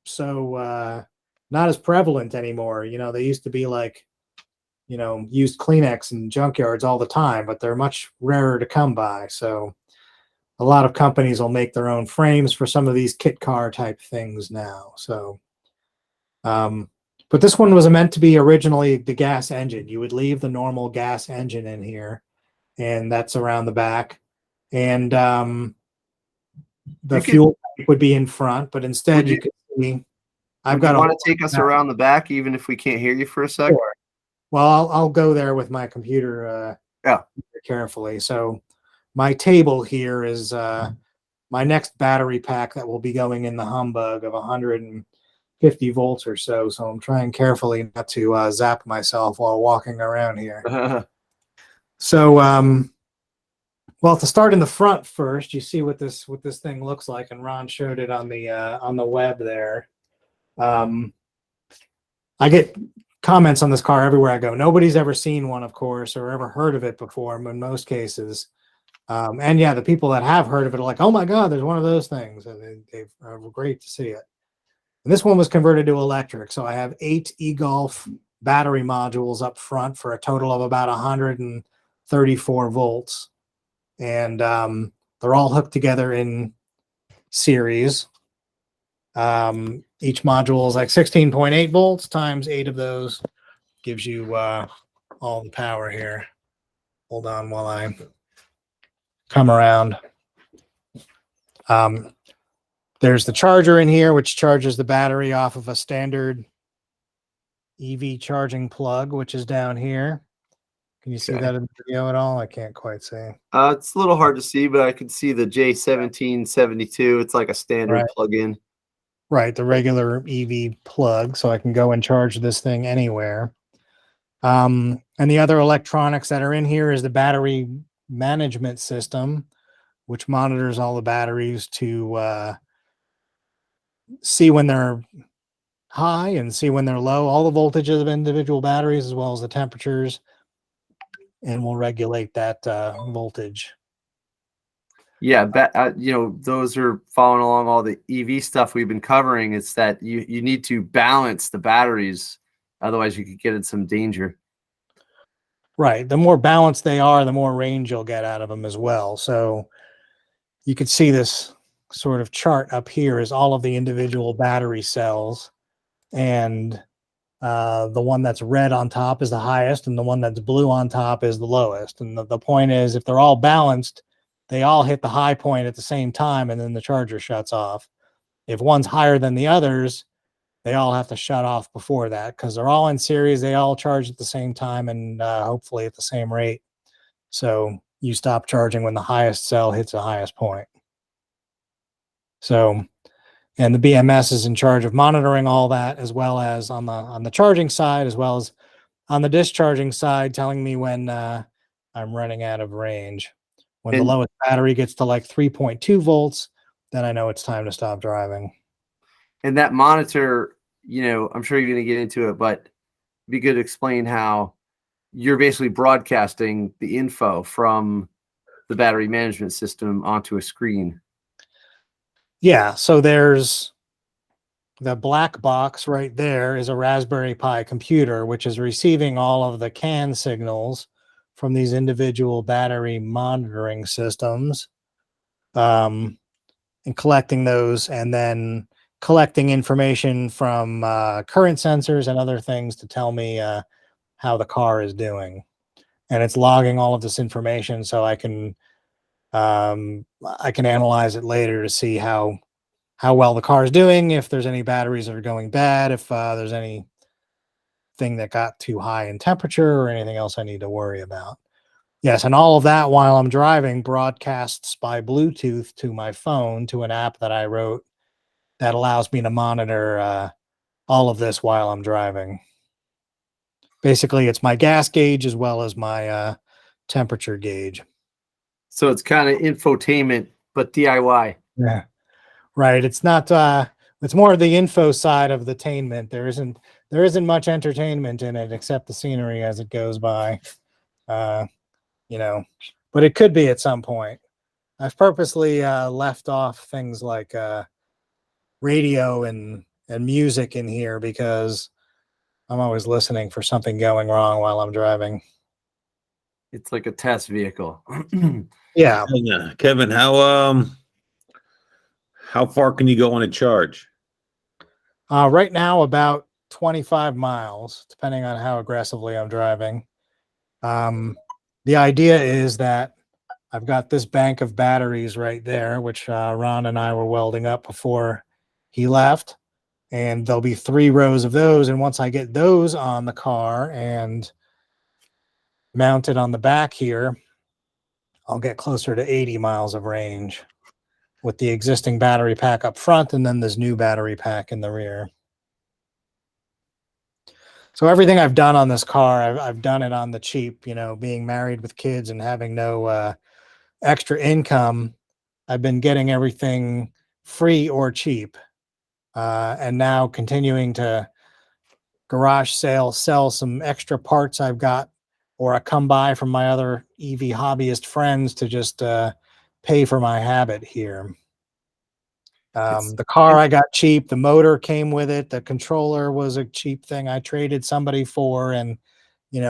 so not as prevalent anymore. You know, they used to be like, you know, used Kleenex in junkyards all the time, but they're much rarer to come by. So a lot of companies will make their own frames for some of these kit car type things now. So, but this one was meant to be originally the gas engine. You would leave the normal gas engine in here, and that's around the back. And the fuel tank would be in front, but instead you could see, I've got. Want to take us around the back, even if we can't hear you for a sec? Sure. Well, I'll go there with my computer carefully. So my table here is my next battery pack that will be going in the Humbug of 150 volts or so. So I'm trying carefully not to zap myself while walking around here. So, well, Well, to start in the front first, you see what this thing looks like, and Ron showed it on the web there. I get comments on this car everywhere I go. Nobody's ever seen one, of course, or ever heard of it before in most cases. And yeah, the people that have heard of it are like, oh my God, there's one of those things. And they've great to see it. And this one was converted to electric. So I have 8 e-Golf battery modules up front for a total of about 134 volts. And they're all hooked together in series. Each module is like 16.8 volts times 8 of those gives you all the power here. Hold on while I come around. There's the charger in here, which charges the battery off of a standard EV charging plug, which is down here. Can you see that in the video at all? I can't quite see. It's a little hard to see, but I can see the J1772. It's like a standard plug-in. Right, the regular EV plug, so I can go and charge this thing anywhere. And the other electronics that are in here is the battery management system, which monitors all the batteries to see when they're high and see when they're low, all the voltages of individual batteries, as well as the temperatures, and we'll regulate that voltage. Yeah, those are following along all the EV stuff we've been covering. It's that you need to balance the batteries, otherwise you could get in some danger. Right. The more balanced they are, the more range you'll get out of them as well. So you can see this sort of chart up here is all of the individual battery cells, and the one that's red on top is the highest, and the one that's blue on top is the lowest. And the point is, if they're all balanced, they all hit the high point at the same time, and then the charger shuts off. If one's higher than the others, they all have to shut off before that, because they're all in series. They all charge at the same time, and hopefully at the same rate. So you stop charging when the highest cell hits the highest point. So, and the BMS is in charge of monitoring all that, as well as on the charging side, as well as on the discharging side, telling me when I'm running out of range. When the lowest battery gets to like 3.2 volts, then I know it's time to stop driving. And that monitor, I'm sure you're going to get into it, but it'd be good to explain how you're basically broadcasting the info from the battery management system onto a screen. Yeah, so there's the black box right there is a Raspberry Pi computer, which is receiving all of the CAN signals from these individual battery monitoring systems, and collecting those, and then collecting information from current sensors and other things to tell me how the car is doing. And it's logging all of this information so I can analyze it later to see how well the car is doing, if there's any batteries that are going bad, if there's anything that got too high in temperature or anything else I need to worry about. Yes, and all of that while I'm driving broadcasts by Bluetooth to my phone to an app that I wrote that allows me to monitor all of this while I'm driving. Basically, it's my gas gauge as well as my temperature gauge. So it's kind of infotainment, but DIY. Yeah, right. It's not. It's more of the info side of the tainment. There isn't much entertainment in it except the scenery as it goes by. But it could be at some point. I've purposely left off things like radio and music in here because I'm always listening for something going wrong while I'm driving. It's like a test vehicle. Yeah. Kevin, how far can you go on a charge? Right now, about 25 miles, depending on how aggressively I'm driving. The idea is that I've got this bank of batteries right there, which Ron and I were welding up before he left. And there'll be 3 rows of those. And once I get those on the car and mounted on the back here, I'll get closer to 80 miles of range with the existing battery pack up front and then this new battery pack in the rear. So everything I've done on this car, I've done it on the cheap, being married with kids and having no extra income, I've been getting everything free or cheap, and now continuing to garage sell some extra parts I've got, or I come by from my other EV hobbyist friends to just pay for my habit here. The car I got cheap, the motor came with it, the controller was a cheap thing I traded somebody for, and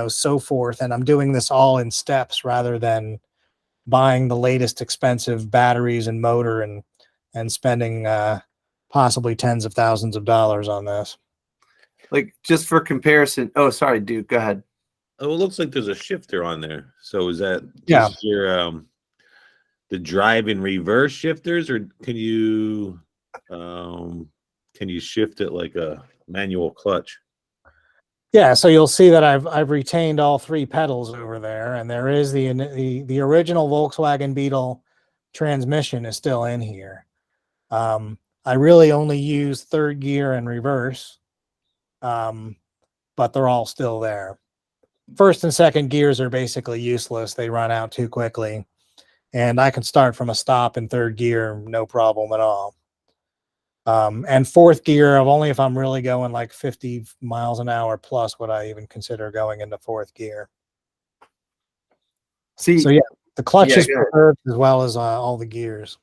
so forth. And I'm doing this all in steps rather than buying the latest expensive batteries and motor and spending possibly tens of thousands of dollars on this. Like, just for comparison. Oh, sorry, dude. Go ahead. Oh, it looks like there's a shifter on there. So is that Yeah. just your the drive and reverse shifters, or can you shift it like a manual clutch? Yeah, so you'll see that I've retained all three pedals over there, and there is the original Volkswagen Beetle transmission is still in here. I really only use third gear and reverse, but they're all still there. First and second gears are basically useless. They run out too quickly, and I can start from a stop in third gear, no problem at all. And fourth gear, only if I'm really going like 50 miles an hour plus would I even consider going into fourth gear. See, so yeah, the clutch yeah, is preserved as well as all the gears.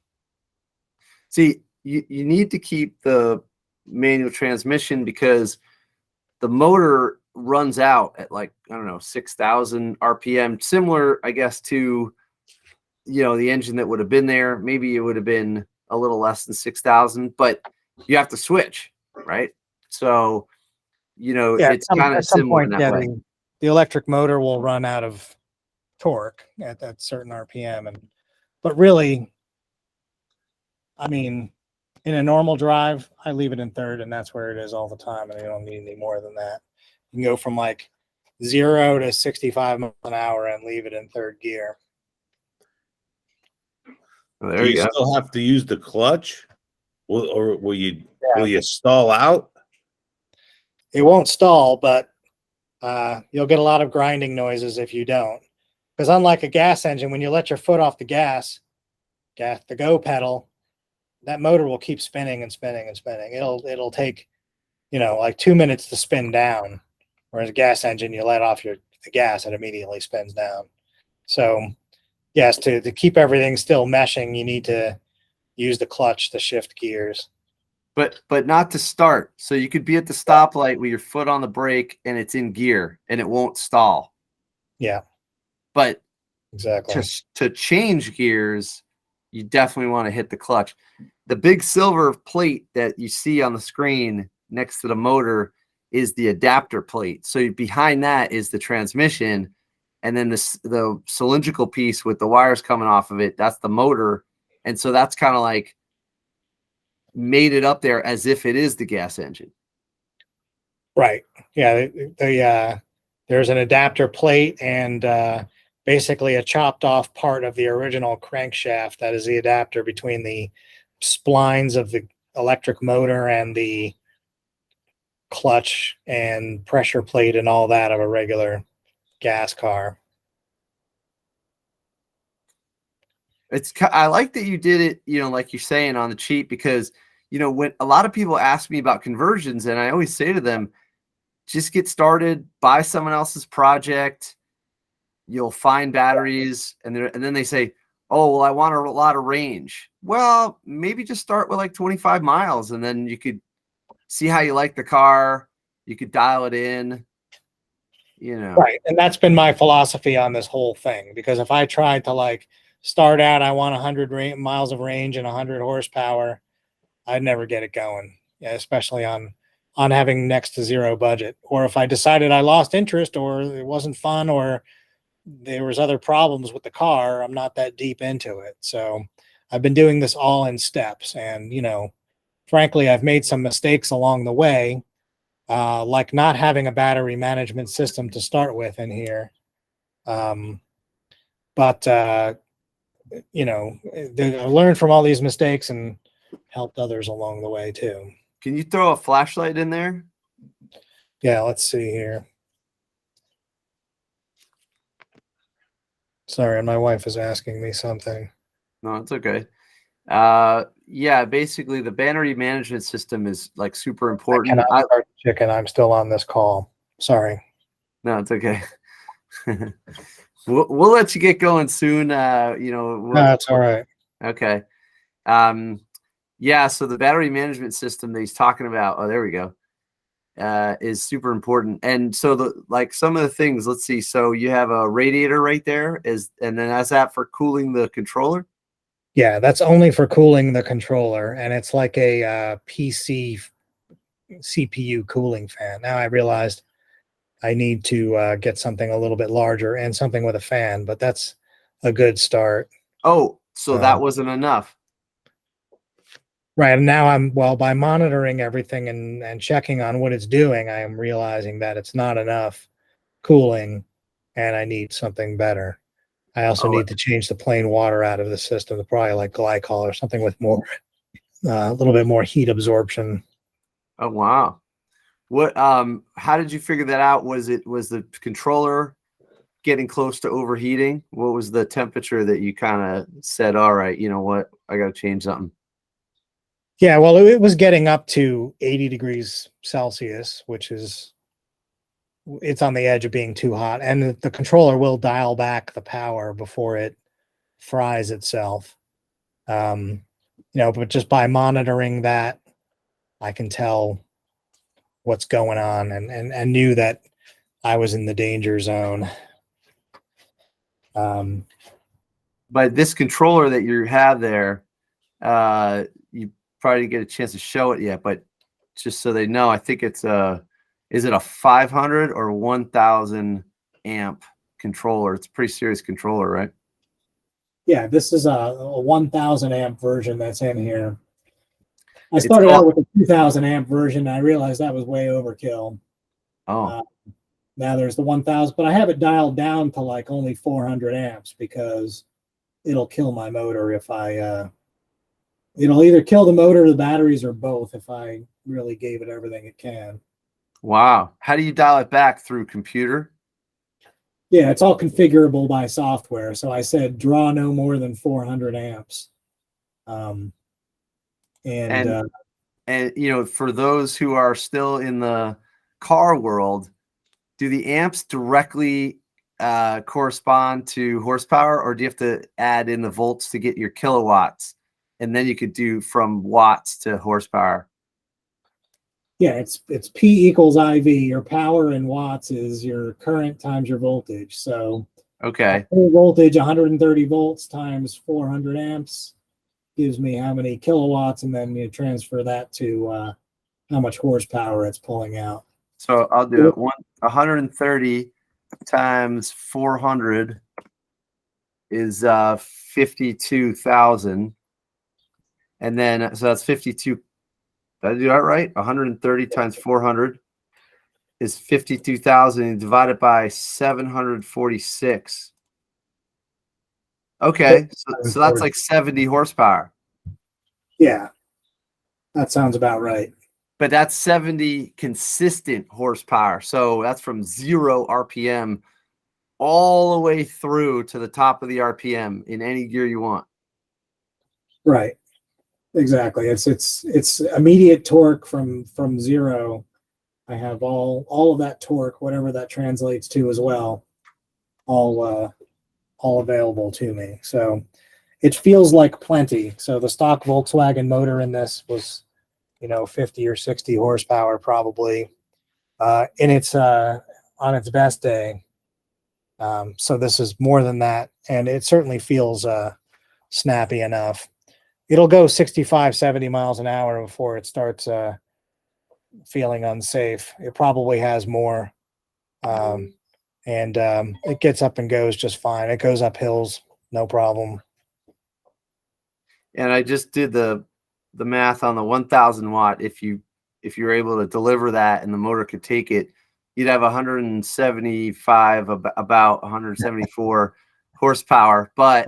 See, you need to keep the manual transmission because the motor runs out at, like, I don't know, 6,000 RPM, similar, I guess, to, the engine that would have been there. Maybe it would have been a little less than 6,000, but you have to switch, right? So, it's kind of similar in that way. The electric motor will run out of torque at that certain RPM. But really, I mean, in a normal drive, I leave it in third, and that's where it is all the time, and I don't need any more than that. You can go from like 0 to 65 miles an hour and leave it in third gear. Well, Do you still have to use the clutch, or will you stall out? It won't stall, but you'll get a lot of grinding noises if you don't. Because unlike a gas engine, when you let your foot off the gas, the go pedal, that motor will keep spinning and spinning and spinning. It'll take, like 2 minutes to spin down. Whereas a gas engine, you let off the gas, it immediately spins down. So yes, to keep everything still meshing, you need to use the clutch to shift gears. But not to start. So you could be at the stoplight with your foot on the brake and it's in gear and it won't stall. Yeah. But exactly. To change gears, you definitely want to hit the clutch. The big silver plate that you see on the screen next to the motor is the adapter plate. So behind that is the transmission, and then the cylindrical piece with the wires coming off of it, that's the motor. And so that's kind of like made it up there as if it is the gas engine. Right. Yeah. There's an adapter plate and basically a chopped off part of the original crankshaft that is the adapter between the splines of the electric motor and the clutch and pressure plate and all that of a regular gas car. I like that you did it, like you're saying, on the cheap, because, when a lot of people ask me about conversions, and I always say to them, just get started, buy someone else's project. You'll find batteries, and then they say, oh, well, I want a lot of range. Well, maybe just start with like 25 miles, and then you could see how you like the car. You could dial it in, Right. And that's been my philosophy on this whole thing, because if I tried to like start out, I want 100 miles of range and 100 horsepower, I'd never get it going, especially on having next to zero budget. Or if I decided I lost interest, or it wasn't fun, or there was other problems with the car, I'm not that deep into it. So I've been doing this all in steps, and frankly, I've made some mistakes along the way, like not having a battery management system to start with in here. But I learned from all these mistakes and helped others along the way too. Can you throw a flashlight in there? Yeah, let's see here. Sorry, my wife is asking me something. No, it's okay. Yeah, basically the battery management system is like super I important. cannot start the chicken. I'm still on this call. Sorry. No, it's okay. We'll let you get going soon. No, that's all right. Okay. Yeah, so the battery management system that he's talking about, oh, there we go, is super important. And so some of the things, let's see. So you have a radiator right there, and then that's that for cooling the controller? Yeah, that's only for cooling the controller, and it's like a PC CPU cooling fan. Now I realized I need to get something a little bit larger and something with a fan, but that's a good start. Oh, so that wasn't enough. Right. And now by monitoring everything and checking on what it's doing, I am realizing that it's not enough cooling and I need something better. I also need to change the plain water out of the system to probably like glycol or something with more, a little bit more heat absorption. Oh, wow. What, how did you figure that out? Was the controller getting close to overheating? What was the temperature that you kind of said, all right, you know what, I got to change something? Yeah, well, it was getting up to 80 degrees Celsius, it's on the edge of being too hot. And the controller will dial back the power before it fries itself. But just by monitoring that, I can tell what's going on and knew that I was in the danger zone. But this controller that you have there, you probably didn't get a chance to show it yet, but just so they know, I think it's is it a 500 or 1000 amp controller? It's a pretty serious controller, right? Yeah, this is a 1000 amp version that's in here. I started out with a 2000 amp version. And I realized that was way overkill. Oh, now there's the 1000, but I have it dialed down to like only 400 amps because it'll kill my motor if it'll either kill the motor or the batteries or both if I really gave it everything it can. wow. How do you dial it back? Through computer? Yeah, it's all configurable by software. So I said draw no more than 400 amps. And for those who are still in the car world, do the amps directly correspond to horsepower, or do you have to add in the volts to get your kilowatts? And then you could do from watts to horsepower. Yeah, it's P equals IV. Your power in watts is your current times your voltage. So okay, voltage 130 volts times 400 amps gives me how many kilowatts, and then you transfer that to how much horsepower it's pulling out. So I'll do it. 130 times 400 is 52,000, and then so that's 52. Did I do that right? 130 times 400 is 52,000 divided by 746. Okay, so that's like 70 horsepower. Yeah, that sounds about right. But that's 70 consistent horsepower. So that's from 0 RPM all the way through to the top of the RPM in any gear you want. Right. Exactly. It's immediate torque from 0. I have all of that torque, whatever that translates to as well, all available to me. So it feels like plenty. So the stock Volkswagen motor in this was, 50 or 60 horsepower probably, on its best day. So this is more than that, and it certainly feels snappy enough. It'll go 65, 70 miles an hour before it starts feeling unsafe. It probably has more, and it gets up and goes just fine. It goes up hills, no problem. And I just did the math on the 1000 watt. If you're able to deliver that and the motor could take it, you'd have 175, about 174 horsepower, but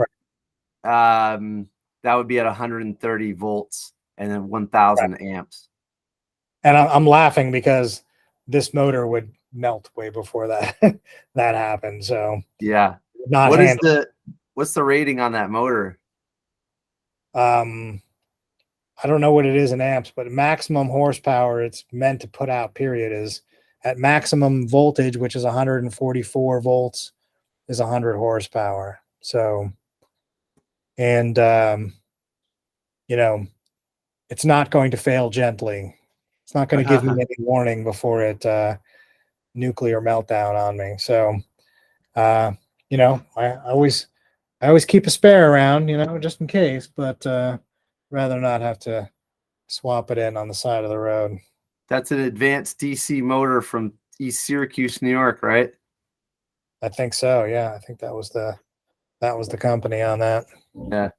that would be at 130 volts and then 1000 amps. And I'm laughing because this motor would melt way before that that happened. So yeah, not What is handle. what's the rating on that motor? I don't know what it is in amps, but maximum horsepower it's meant to put out, period, is at maximum voltage, which is 144 volts, is 100 horsepower. So, and, you know, it's not going to fail gently. It's not going to give me any warning before it nuclear meltdown on me. So, you know, I always keep a spare around, you know, just in case, but rather not have to swap it in on the side of the road. That's an advanced DC motor from East Syracuse, New York, right? I think so. Yeah, I think that was the company on that. Yeah,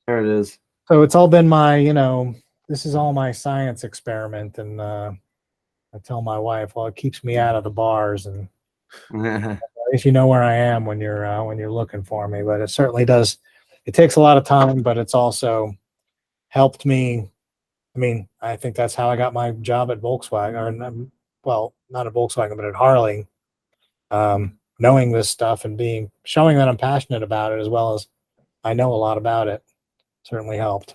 there it is. So it's all been my, you know, this is all my science experiment, and I tell my wife, well, it keeps me out of the bars, and at least you know where I am when you're looking for me. But it certainly does. It takes a lot of time, but it's also helped me. I mean, I think that's how I got my job at Volkswagen, or well, not at Volkswagen, but at Harley. Knowing this stuff and showing that I'm passionate about it, as well as I know a lot about it, certainly helped.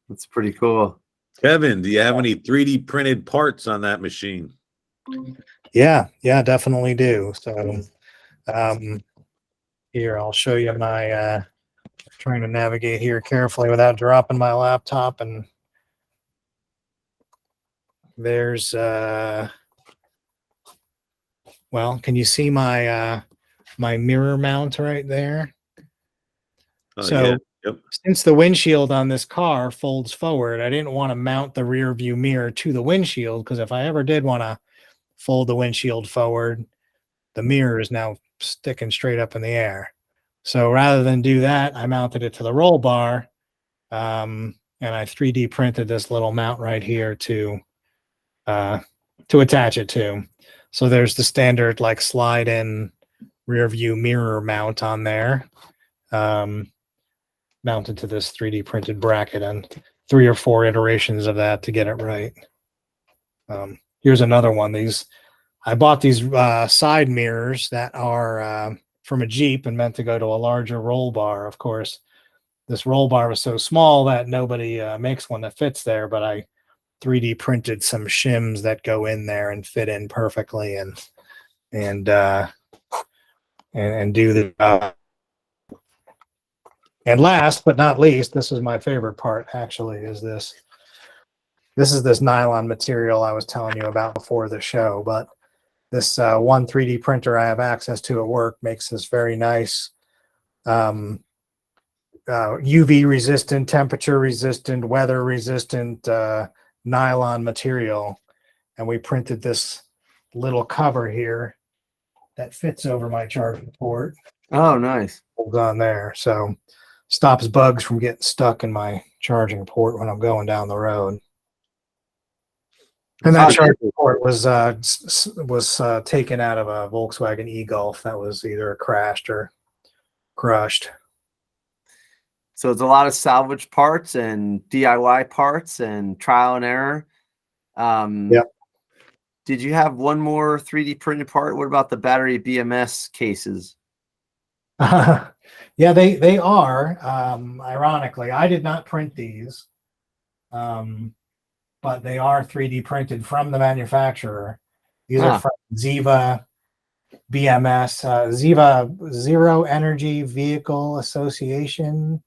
That's pretty cool. Kevin, do you have any 3D printed parts on that machine? Yeah, definitely do. So, here, I'll show you my, trying to navigate here carefully without dropping my laptop. And there's, well, can you see my, my mirror mount right there? Oh, So yeah. Yep. since the windshield on this car folds forward, I didn't want to mount the rear view mirror to the windshield, because if I ever did want to fold the windshield forward, the mirror is now sticking straight up in the air. So rather than do that, I mounted it to the roll bar, and I 3D printed this little mount right here to attach it to. So there's the standard like slide in rear view mirror mount on there, mounted to this 3D printed bracket, and 3 or 4 iterations of that to get it right. Here's another one. I bought these side mirrors that are from a Jeep and meant to go to a larger roll bar. Of course, this roll bar was so small that nobody makes one that fits there, but I 3D printed some shims that go in there and fit in perfectly and do the job. And last but not least, this is my favorite part, actually, is this. This is this nylon material I was telling you about before the show. But this one 3D printer I have access to at work makes this very nice UV resistant, temperature resistant, weather resistant nylon material. And we printed this little cover here that fits over my charging port. Oh, nice. Holds on there. So stops bugs from getting stuck in my charging port when I'm going down the road. And that charging port was taken out of a Volkswagen e-Golf that was either crashed or crushed. So it's a lot of salvage parts and DIY parts and trial and error. Yep. Did you have one more 3D printed part? What about the battery BMS cases? Yeah, they are. Ironically, I did not print these, but they are 3D printed from the manufacturer. These are from Ziva BMS, Ziva Zero Energy Vehicle Association.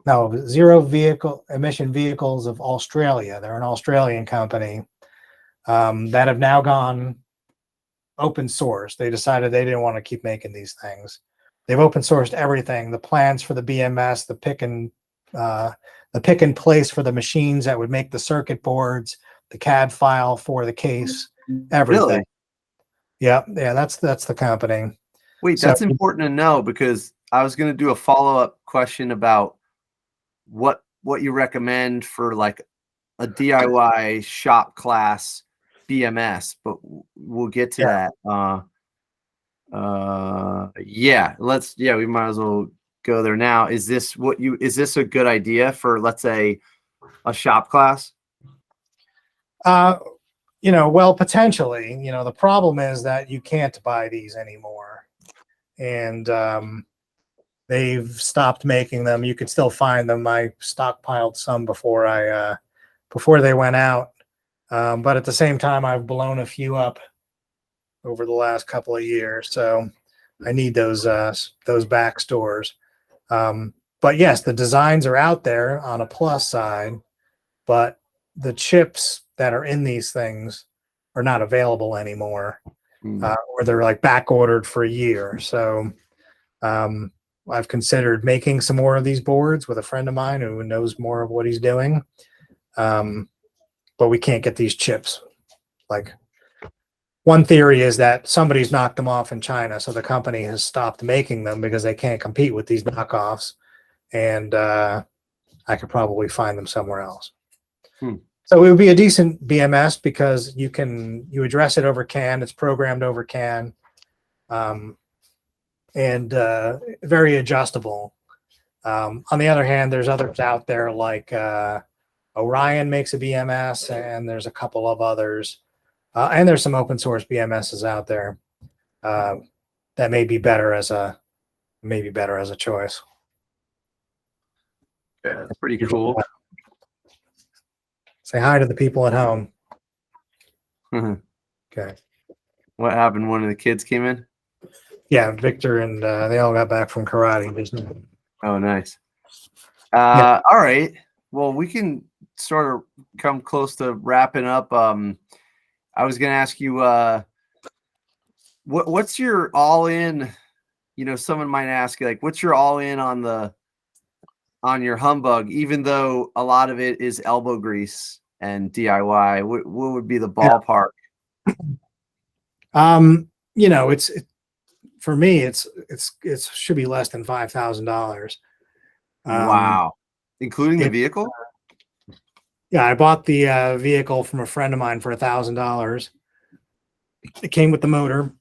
No, Zero Vehicle Emission Vehicles of Australia. They're an Australian company that have now gone open source. They decided they didn't want to keep making these things. They've open sourced everything, the plans for the BMS, the pick and place for the machines that would make the circuit boards, the CAD file for the case, everything. Really? Yeah, that's the company. Wait, that's important to know, because I was going to do a follow-up question about what you recommend for like a DIY shop class BMS, but we'll get to that. We might as well go there now. Is this a good idea for, let's say, a shop class? Well, potentially. The problem is that you can't buy these anymore. and they've stopped making them. You can still find them. I stockpiled some before they went out, but at the same time, I've blown a few up over the last couple of years, so I need those back stores. But yes, the designs are out there on a plus side, but the chips that are in these things are not available anymore, or they're like back ordered for a year. So I've considered making some more of these boards with a friend of mine who knows more of what he's doing. But we can't get these chips. Like, one theory is that somebody's knocked them off in China, so the company has stopped making them because they can't compete with these knockoffs. And I could probably find them somewhere else. So it would be a decent BMS because you address it over CAN. It's programmed over CAN, and very adjustable. On the other hand, there's others out there like Orion makes a BMS, and there's a couple of others. And there's some open source BMSs out there that may be better as a choice. Yeah, that's pretty cool. Say hi to the people at home. Okay. What happened? One of the kids came in? Yeah, Victor and they all got back from karate. Oh, nice. Yeah. All right. Well, we can sort of come close to wrapping up. I was going to ask you, what's your all in? Someone might ask you, like, what's your all in on your humbug, even though a lot of it is elbow grease and DIY? What would be the ballpark? It's for me, it should be less than $5,000. Wow. Including the vehicle? Yeah, I bought the vehicle from a friend of mine for $1,000. It came with the motor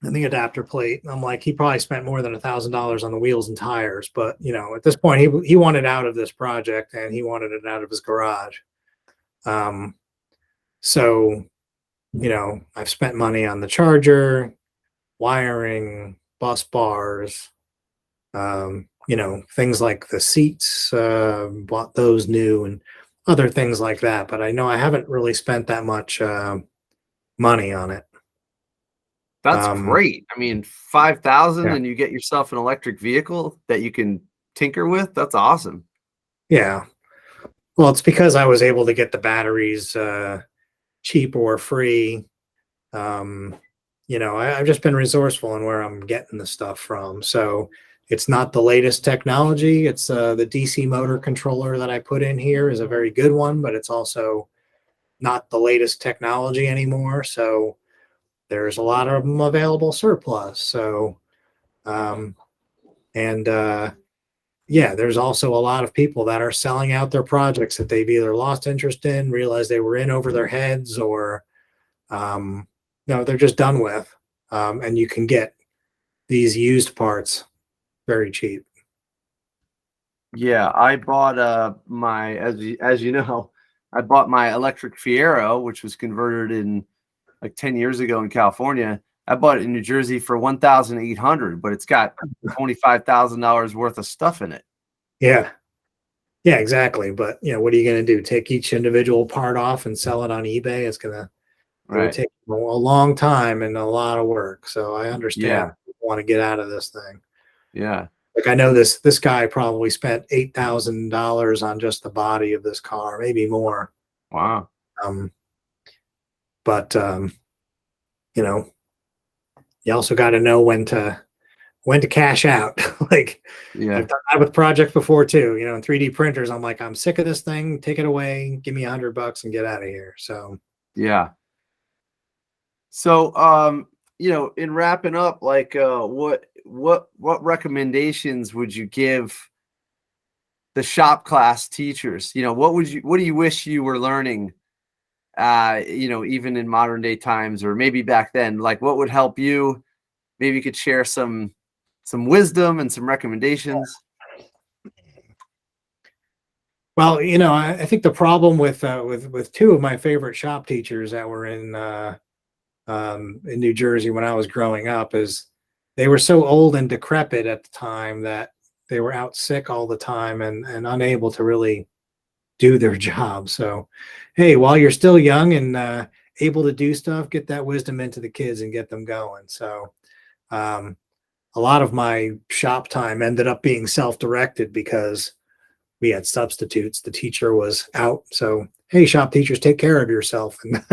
and the adapter plate. I'm like, he probably spent more than $1,000 on the wheels and tires. But at this point, he wanted out of this project and he wanted it out of his garage. So I've spent money on the charger, wiring, bus bars, things like the seats. Bought those new and other things like that, but I know I haven't really spent that much money on it. That's great. I mean, 5,000 Yeah. and you get yourself an electric vehicle that you can tinker with. That's awesome. Yeah. Well, it's because I was able to get the batteries cheap or free. I've just been resourceful in where I'm getting the stuff from. So it's not the latest technology. It's the DC motor controller that I put in here is a very good one, but it's also not the latest technology anymore. So there's a lot of them available surplus. So, there's also a lot of people that are selling out their projects that they've either lost interest in, realized they were in over their heads, or, they're just done with. And you can get these used parts very cheap. Yeah, I bought as you know, I bought my electric Fiero, which was converted in like 10 years ago in California. I bought it in New Jersey for $1,800, but it's got $25,000 worth of stuff in it. Yeah. Yeah, exactly. But what are you going to do? Take each individual part off and sell it on eBay? It's going to take a long time and a lot of work. So I understand people want to get out of this thing. Yeah. Like, I know this guy probably spent $8,000 on just the body of this car, maybe more. Wow. But you also got to know when to cash out. Like, I've done that with projects before too. In 3D printers, I'm like, I'm sick of this thing. Take it away. Give me $100 and get out of here. So yeah. So in wrapping up, like, what recommendations would you give the shop class teachers? What do you wish you were learning? Even in modern day times, or maybe back then, like, what would help you? Maybe you could share some wisdom and some recommendations. Well, I think the problem with two of my favorite shop teachers that were in New Jersey when I was growing up is they were so old and decrepit at the time that they were out sick all the time and unable to really do their job. So, hey, while you're still young and able to do stuff, get that wisdom into the kids and get them going. So, a lot of my shop time ended up being self-directed because we had substitutes. The teacher was out. So, hey, shop teachers, take care of yourself and,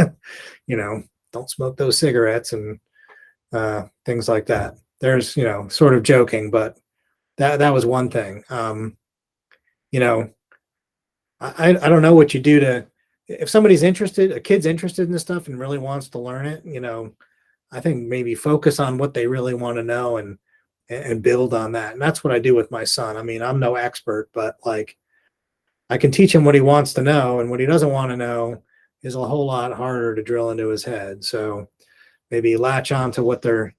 don't smoke those cigarettes and things like that. There's, sort of joking, but that was one thing. I don't know what you do to, if somebody's interested, a kid's interested in this stuff and really wants to learn it, I think maybe focus on what they really want to know and build on that. And that's what I do with my son. I mean, I'm no expert, but like I can teach him what he wants to know, and what he doesn't want to know is a whole lot harder to drill into his head. So maybe latch on to what they're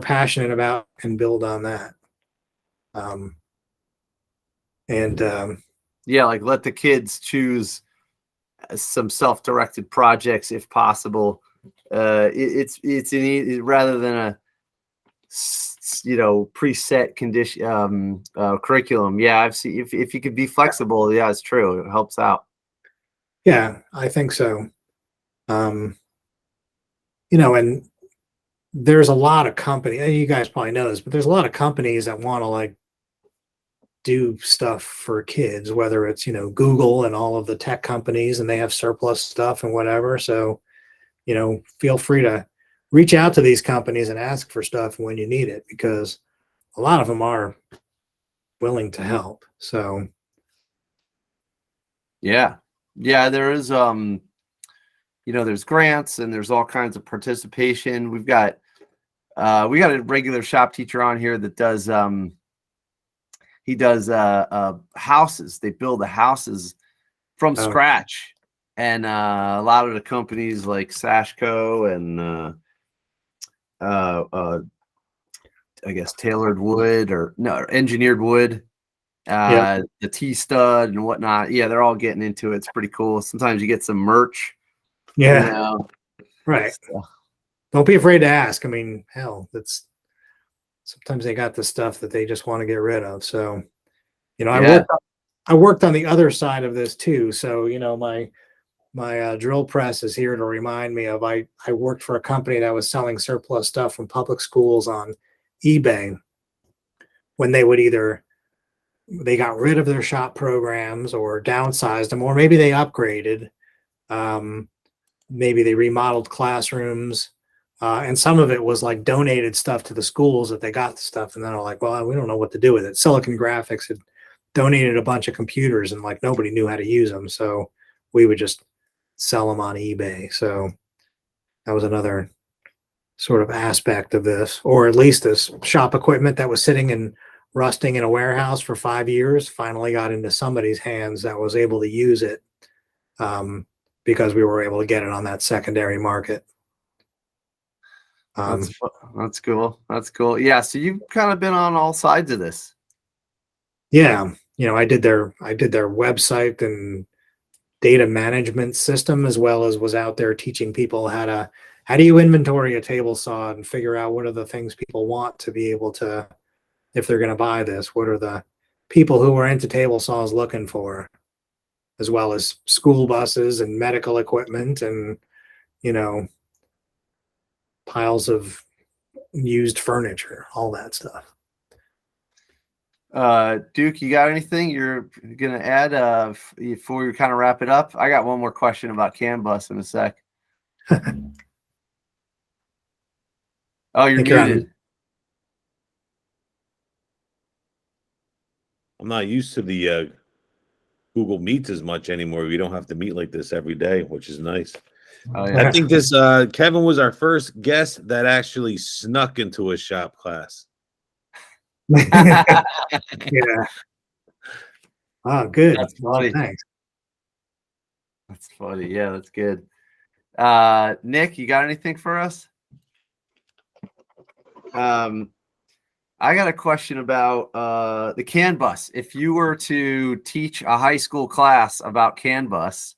passionate about and build on that. Yeah, like let the kids choose some self-directed projects if possible. It's rather than a preset condition curriculum. Yeah, I've seen if you could be flexible. Yeah, it's true. It helps out. Yeah, I think so. And there's a lot of companies, you guys probably know this, but there's a lot of companies that want to like do stuff for kids, whether it's, Google and all of the tech companies, and they have surplus stuff and whatever. So, feel free to reach out to these companies and ask for stuff when you need it, because a lot of them are willing to help. So, yeah, there is, there's grants and there's all kinds of participation. We got a regular shop teacher on here that does, he does houses. They build the houses from scratch, and a lot of the companies like Sashco and I guess tailored wood or engineered wood, the T-stud and whatnot. Yeah, they're all getting into it. It's pretty cool. Sometimes you get some merch. yeah, right. So. Don't be afraid to ask. I mean, hell, sometimes they got the stuff that they just want to get rid of. So, I worked on the other side of this too. So, my drill press is here to remind me of, I worked for a company that was selling surplus stuff from public schools on eBay when they would they got rid of their shop programs or downsized them, or maybe they upgraded. Maybe they remodeled classrooms. And some of it was like donated stuff to the schools that they got the stuff. And then they're like, well, we don't know what to do with it. Silicon Graphics had donated a bunch of computers and like nobody knew how to use them. So we would just sell them on eBay. So that was another sort of aspect of this, or at least this shop equipment that was sitting and rusting in a warehouse for 5 years finally got into somebody's hands that was able to use it, because we were able to get it on that secondary market. That's cool. That's cool. Yeah. So you've kind of been on all sides of this. Yeah. I did their website and data management system, as well as was out there teaching people how do you inventory a table saw and figure out what are the things people want to be able to, if they're going to buy this, what are the people who are into table saws looking for, as well as school buses and medical equipment and, piles of used furniture, all that stuff. Duke, you got anything you're gonna add before we kind of wrap it up? I got one more question about CAN bus in a sec. Oh, you're muted. I'm not used to the Google Meets as much anymore. We don't have to meet like this every day, which is nice. Oh, yeah. I think this Kevin was our first guest that actually snuck into a shop class. Yeah. Oh, good. That's funny. Thanks. That's funny. Yeah, that's good. Nick, you got anything for us? I got a question about the CAN bus. If you were to teach a high school class about CAN bus,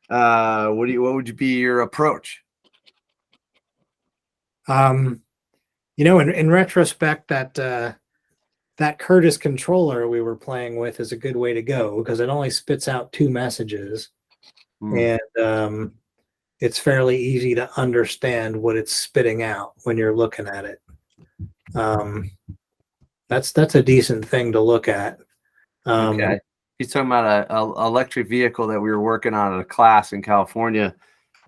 what would be your approach? In retrospect, that Curtis controller we were playing with is a good way to go because it only spits out 2 messages, and it's fairly easy to understand what it's spitting out when you're looking at it. That's a decent thing to look at. Okay. He's talking about a electric vehicle that we were working on at a class in California.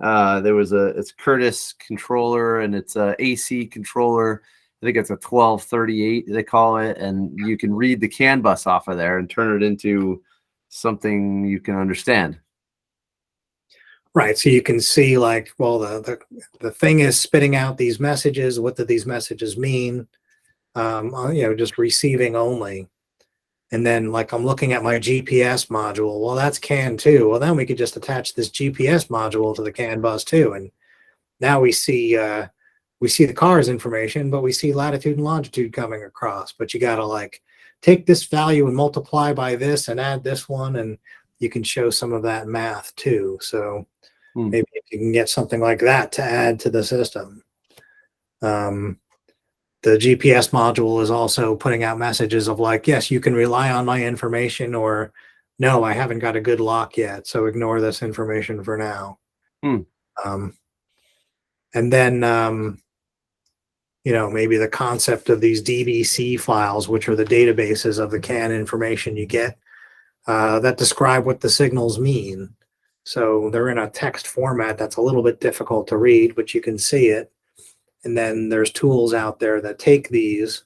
It's Curtis controller, and it's a AC controller. I think it's a 1238 they call it, and you can read the CAN bus off of there and turn it into something you can understand. Right. So you can see like, well, the thing is spitting out these messages. What do these messages mean? Just receiving only. And then like I'm looking at my GPS module. Well, that's CAN too. Well, then we could just attach this GPS module to the CAN bus too. And now we see the car's information, but we see latitude and longitude coming across. But you got to like take this value and multiply by this and add this one, and you can show some of that math too. So maybe if you can get something like that to add to the system. The GPS module is also putting out messages of like, yes, you can rely on my information, or no, I haven't got a good lock yet, so ignore this information for now. And then maybe the concept of these DBC files, which are the databases of the CAN information you get that describe what the signals mean. So they're in a text format that's a little bit difficult to read, but you can see it. And then there's tools out there that take these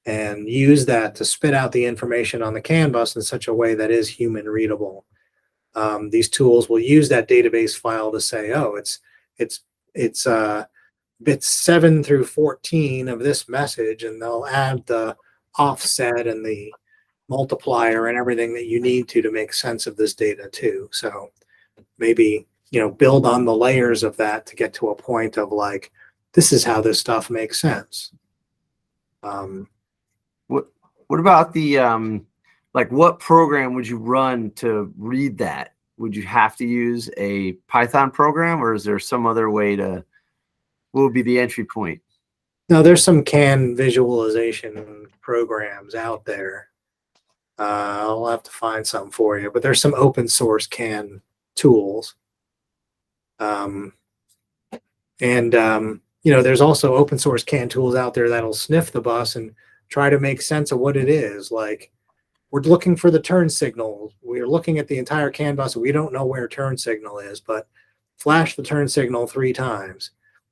and use that to spit out the information on the CAN bus in such a way that is human readable. These tools will use that database file to say, oh, it's bits 7 through 14 of this message, and they'll add the offset and the multiplier and everything that you need to make sense of this data too. So maybe, build on the layers of that to get to a point of like, this is how this stuff makes sense. What about the what program would you run to read that? Would you have to use a Python program, or is there some other way to? What would be the entry point? No, there's some CAN visualization programs out there. I'll have to find some for you, but there's some open source CAN tools. There's also open source CAN tools out there that'll sniff the bus and try to make sense of what it is. Like, we're looking for the turn signal. We're looking at the entire CAN bus. We don't know where turn signal is, but flash the turn signal 3 times.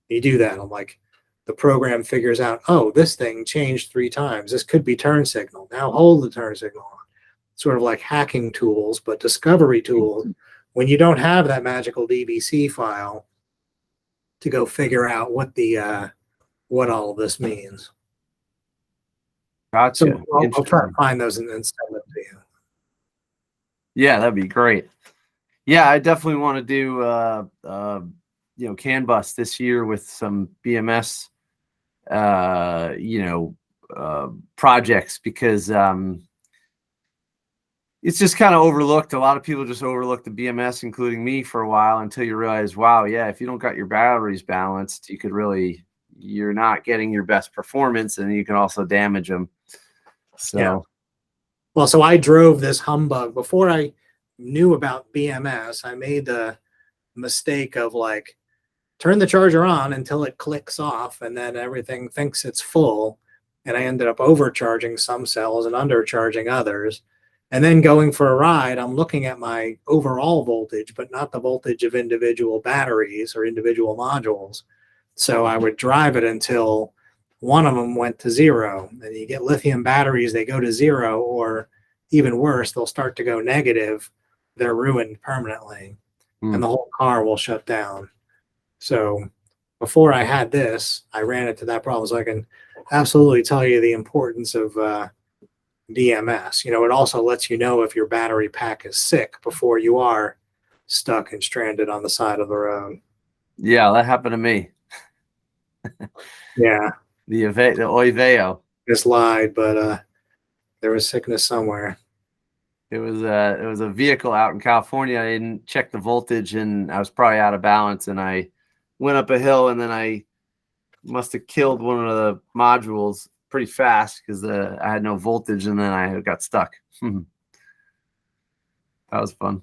You do that. I'm like, the program figures out, oh, this thing changed 3 times. This could be turn signal. Now hold the turn signal on. Sort of like hacking tools, but discovery tools. When you don't have that magical DBC file to go figure out what all of this means. Gotcha. So I'll try to find those and send them to you. Yeah, that'd be great. Yeah, I definitely want to do CAN bus this year with some BMS projects, because it's just kind of overlooked. A lot of people just overlook the BMS, including me, for a while, until you realize, wow, yeah, if you don't got your batteries balanced, you're not getting your best performance, and you can also damage them. So, yeah. Well, so I drove this humbug before I knew about BMS. I made the mistake of like, turn the charger on until it clicks off, and then everything thinks it's full. And I ended up overcharging some cells and undercharging others. And then going for a ride, I'm looking at my overall voltage, but not the voltage of individual batteries or individual modules. So I would drive it until one of them went to 0. And you get lithium batteries, they go to 0, or even worse, they'll start to go negative. They're ruined permanently, and the whole car will shut down. So before I had this, I ran into that problem. So I can absolutely tell you the importance of DMS. It also lets you know if your battery pack is sick before you are stuck and stranded on the side of the road. Yeah, that happened to me. Yeah. The Oiveo. Just lied, but there was sickness somewhere. It was a vehicle out in California. I didn't check the voltage, and I was probably out of balance, and I went up a hill, and then I must have killed one of the modules pretty fast because I had no voltage and then I got stuck. That was fun.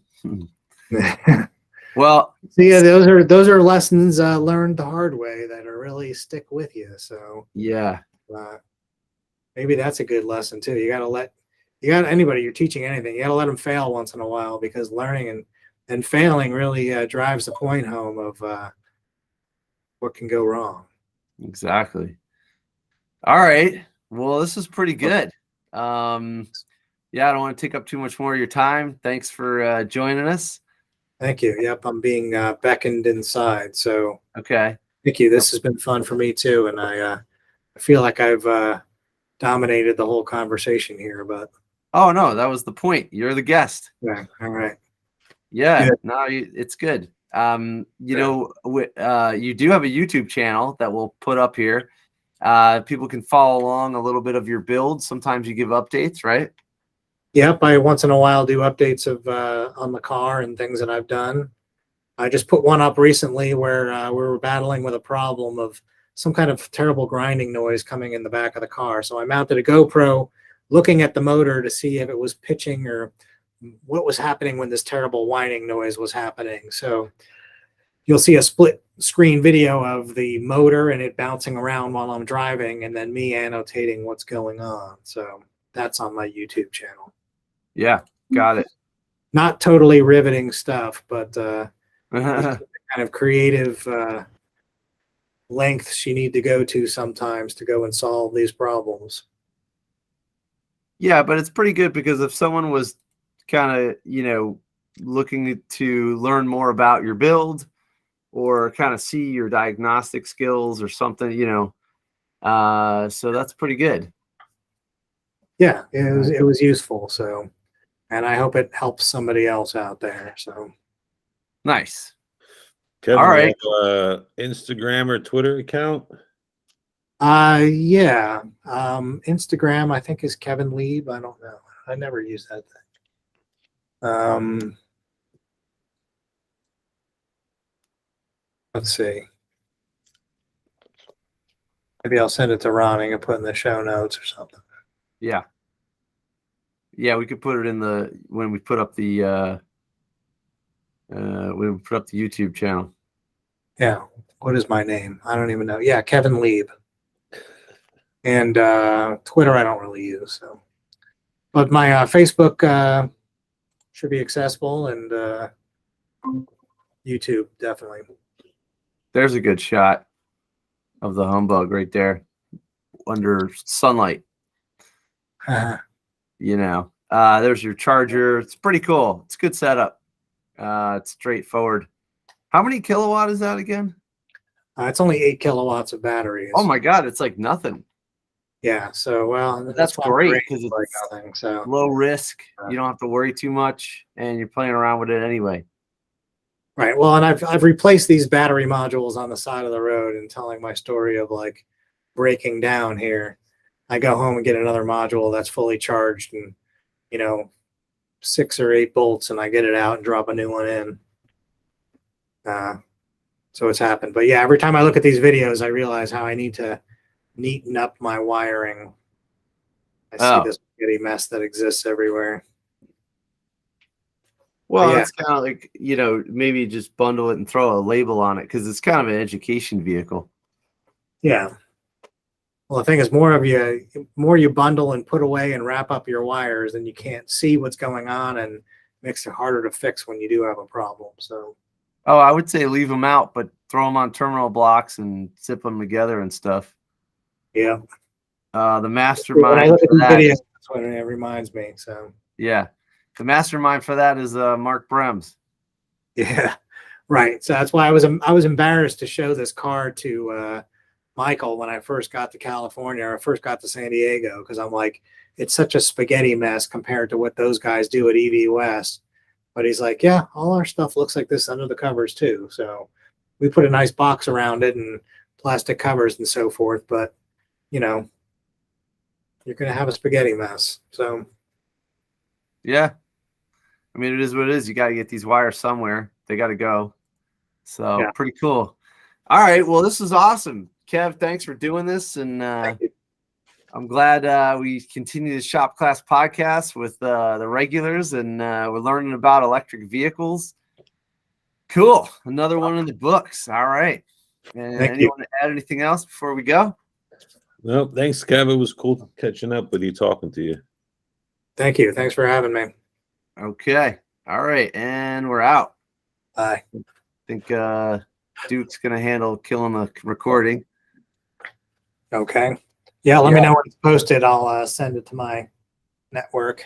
Well, so yeah, those are lessons learned the hard way that are really stick with you. So yeah, maybe that's a good lesson too. You got anybody you're teaching anything, you got to let them fail once in a while, because learning and failing really drives the point home of what can go wrong. exactly. All right. Well, this is pretty good. Yeah, I don't want to take up too much more of your time. Thanks for joining us. Thank you. Yep, I'm being beckoned inside. So Okay. thank you. This has been fun for me too, and I feel like I've dominated the whole conversation here. But Oh no, that was the point. You're the guest. yeah, all right. Yeah, Good. no, it's good. You know, you do have a YouTube channel that we'll put up here. People can follow along a little bit of your build. Sometimes you give updates, right? Yep, I once in a while do updates of on the car and things that I've done. I just put one up recently where we were battling with a problem of some kind of terrible grinding noise coming in the back of the car. So I mounted a GoPro looking at the motor to see if it was pitching or what was happening when this terrible whining noise was happening. So you'll see a split screen video of the motor and it bouncing around while I'm driving, and then me annotating what's going on. So that's on my YouTube channel. Yeah, got it. Not totally riveting stuff, but the kind of creative lengths you need to go to sometimes to go and solve these problems. Yeah, but it's pretty good because if someone was kind of, looking to learn more about your build or kind of see your diagnostic skills or something, so that's pretty good. Yeah, it was useful. So, and I hope it helps somebody else out there. So Nice. Kevin, All right. Instagram or Twitter account? Yeah. Instagram I think is Kevin Lieb. I don't know. I never use that thing. Let's see. Maybe I'll send it to Ronnie and put in the show notes or something. Yeah. Yeah, we could put it in when we put up the YouTube channel. Yeah. What is my name? I don't even know. Yeah, Kevin Lieb. And Twitter I don't really use. So, but my Facebook should be accessible, and YouTube definitely. There's a good shot of the humbug right there under sunlight. There's your charger. It's pretty cool. It's a good setup. It's straightforward. How many kilowatt is that again? It's only 8 kilowatts of batteries. Oh my God, it's like nothing. Yeah, so well, that's great because it's like nothing. So low risk. You don't have to worry too much, and you're playing around with it anyway. Right. Well, and I've replaced these battery modules on the side of the road, and telling my story of like breaking down here. I go home and get another module that's fully charged, and 6 or 8 bolts, and I get it out and drop a new one in. So it's happened. But yeah, every time I look at these videos, I realize how I need to neaten up my wiring. I see this spaghetti mess that exists everywhere. Well, it's kind of like, maybe just bundle it and throw a label on it because it's kind of an education vehicle. Yeah. Well, the thing is, more you bundle and put away and wrap up your wires, and you can't see what's going on, and makes it harder to fix when you do have a problem. So. Oh, I would say leave them out, but throw them on terminal blocks and zip them together and stuff. Yeah. The mastermind. When I look at these videos, that's what it reminds me. So. Yeah. The mastermind for that is Mark Brems. Yeah. Right. So that's why I was embarrassed to show this car to Michael when I first got to California, or first got to San Diego, because I'm like, it's such a spaghetti mess compared to what those guys do at EV West. But he's like, yeah, all our stuff looks like this under the covers too. So we put a nice box around it and plastic covers and so forth. But, you're going to have a spaghetti mess. So. Yeah. I mean, it is what it is. You got to get these wires somewhere. They got to go. So pretty cool. All right. Well, this is awesome. Kev, thanks for doing this, and Thank you. I'm glad we continue the Shop Class podcast with the regulars, and we're learning about electric vehicles. Cool. Another one in the books. All right. And Thank anyone to add anything else before we go? No, thanks, Kev. It was cool catching up with you, talking to you. Thank you. Thanks for having me. Okay. All right. And we're out. Bye. I think Duke's going to handle killing the recording. Okay. Yeah, let me know when it's posted. I'll send it to my network.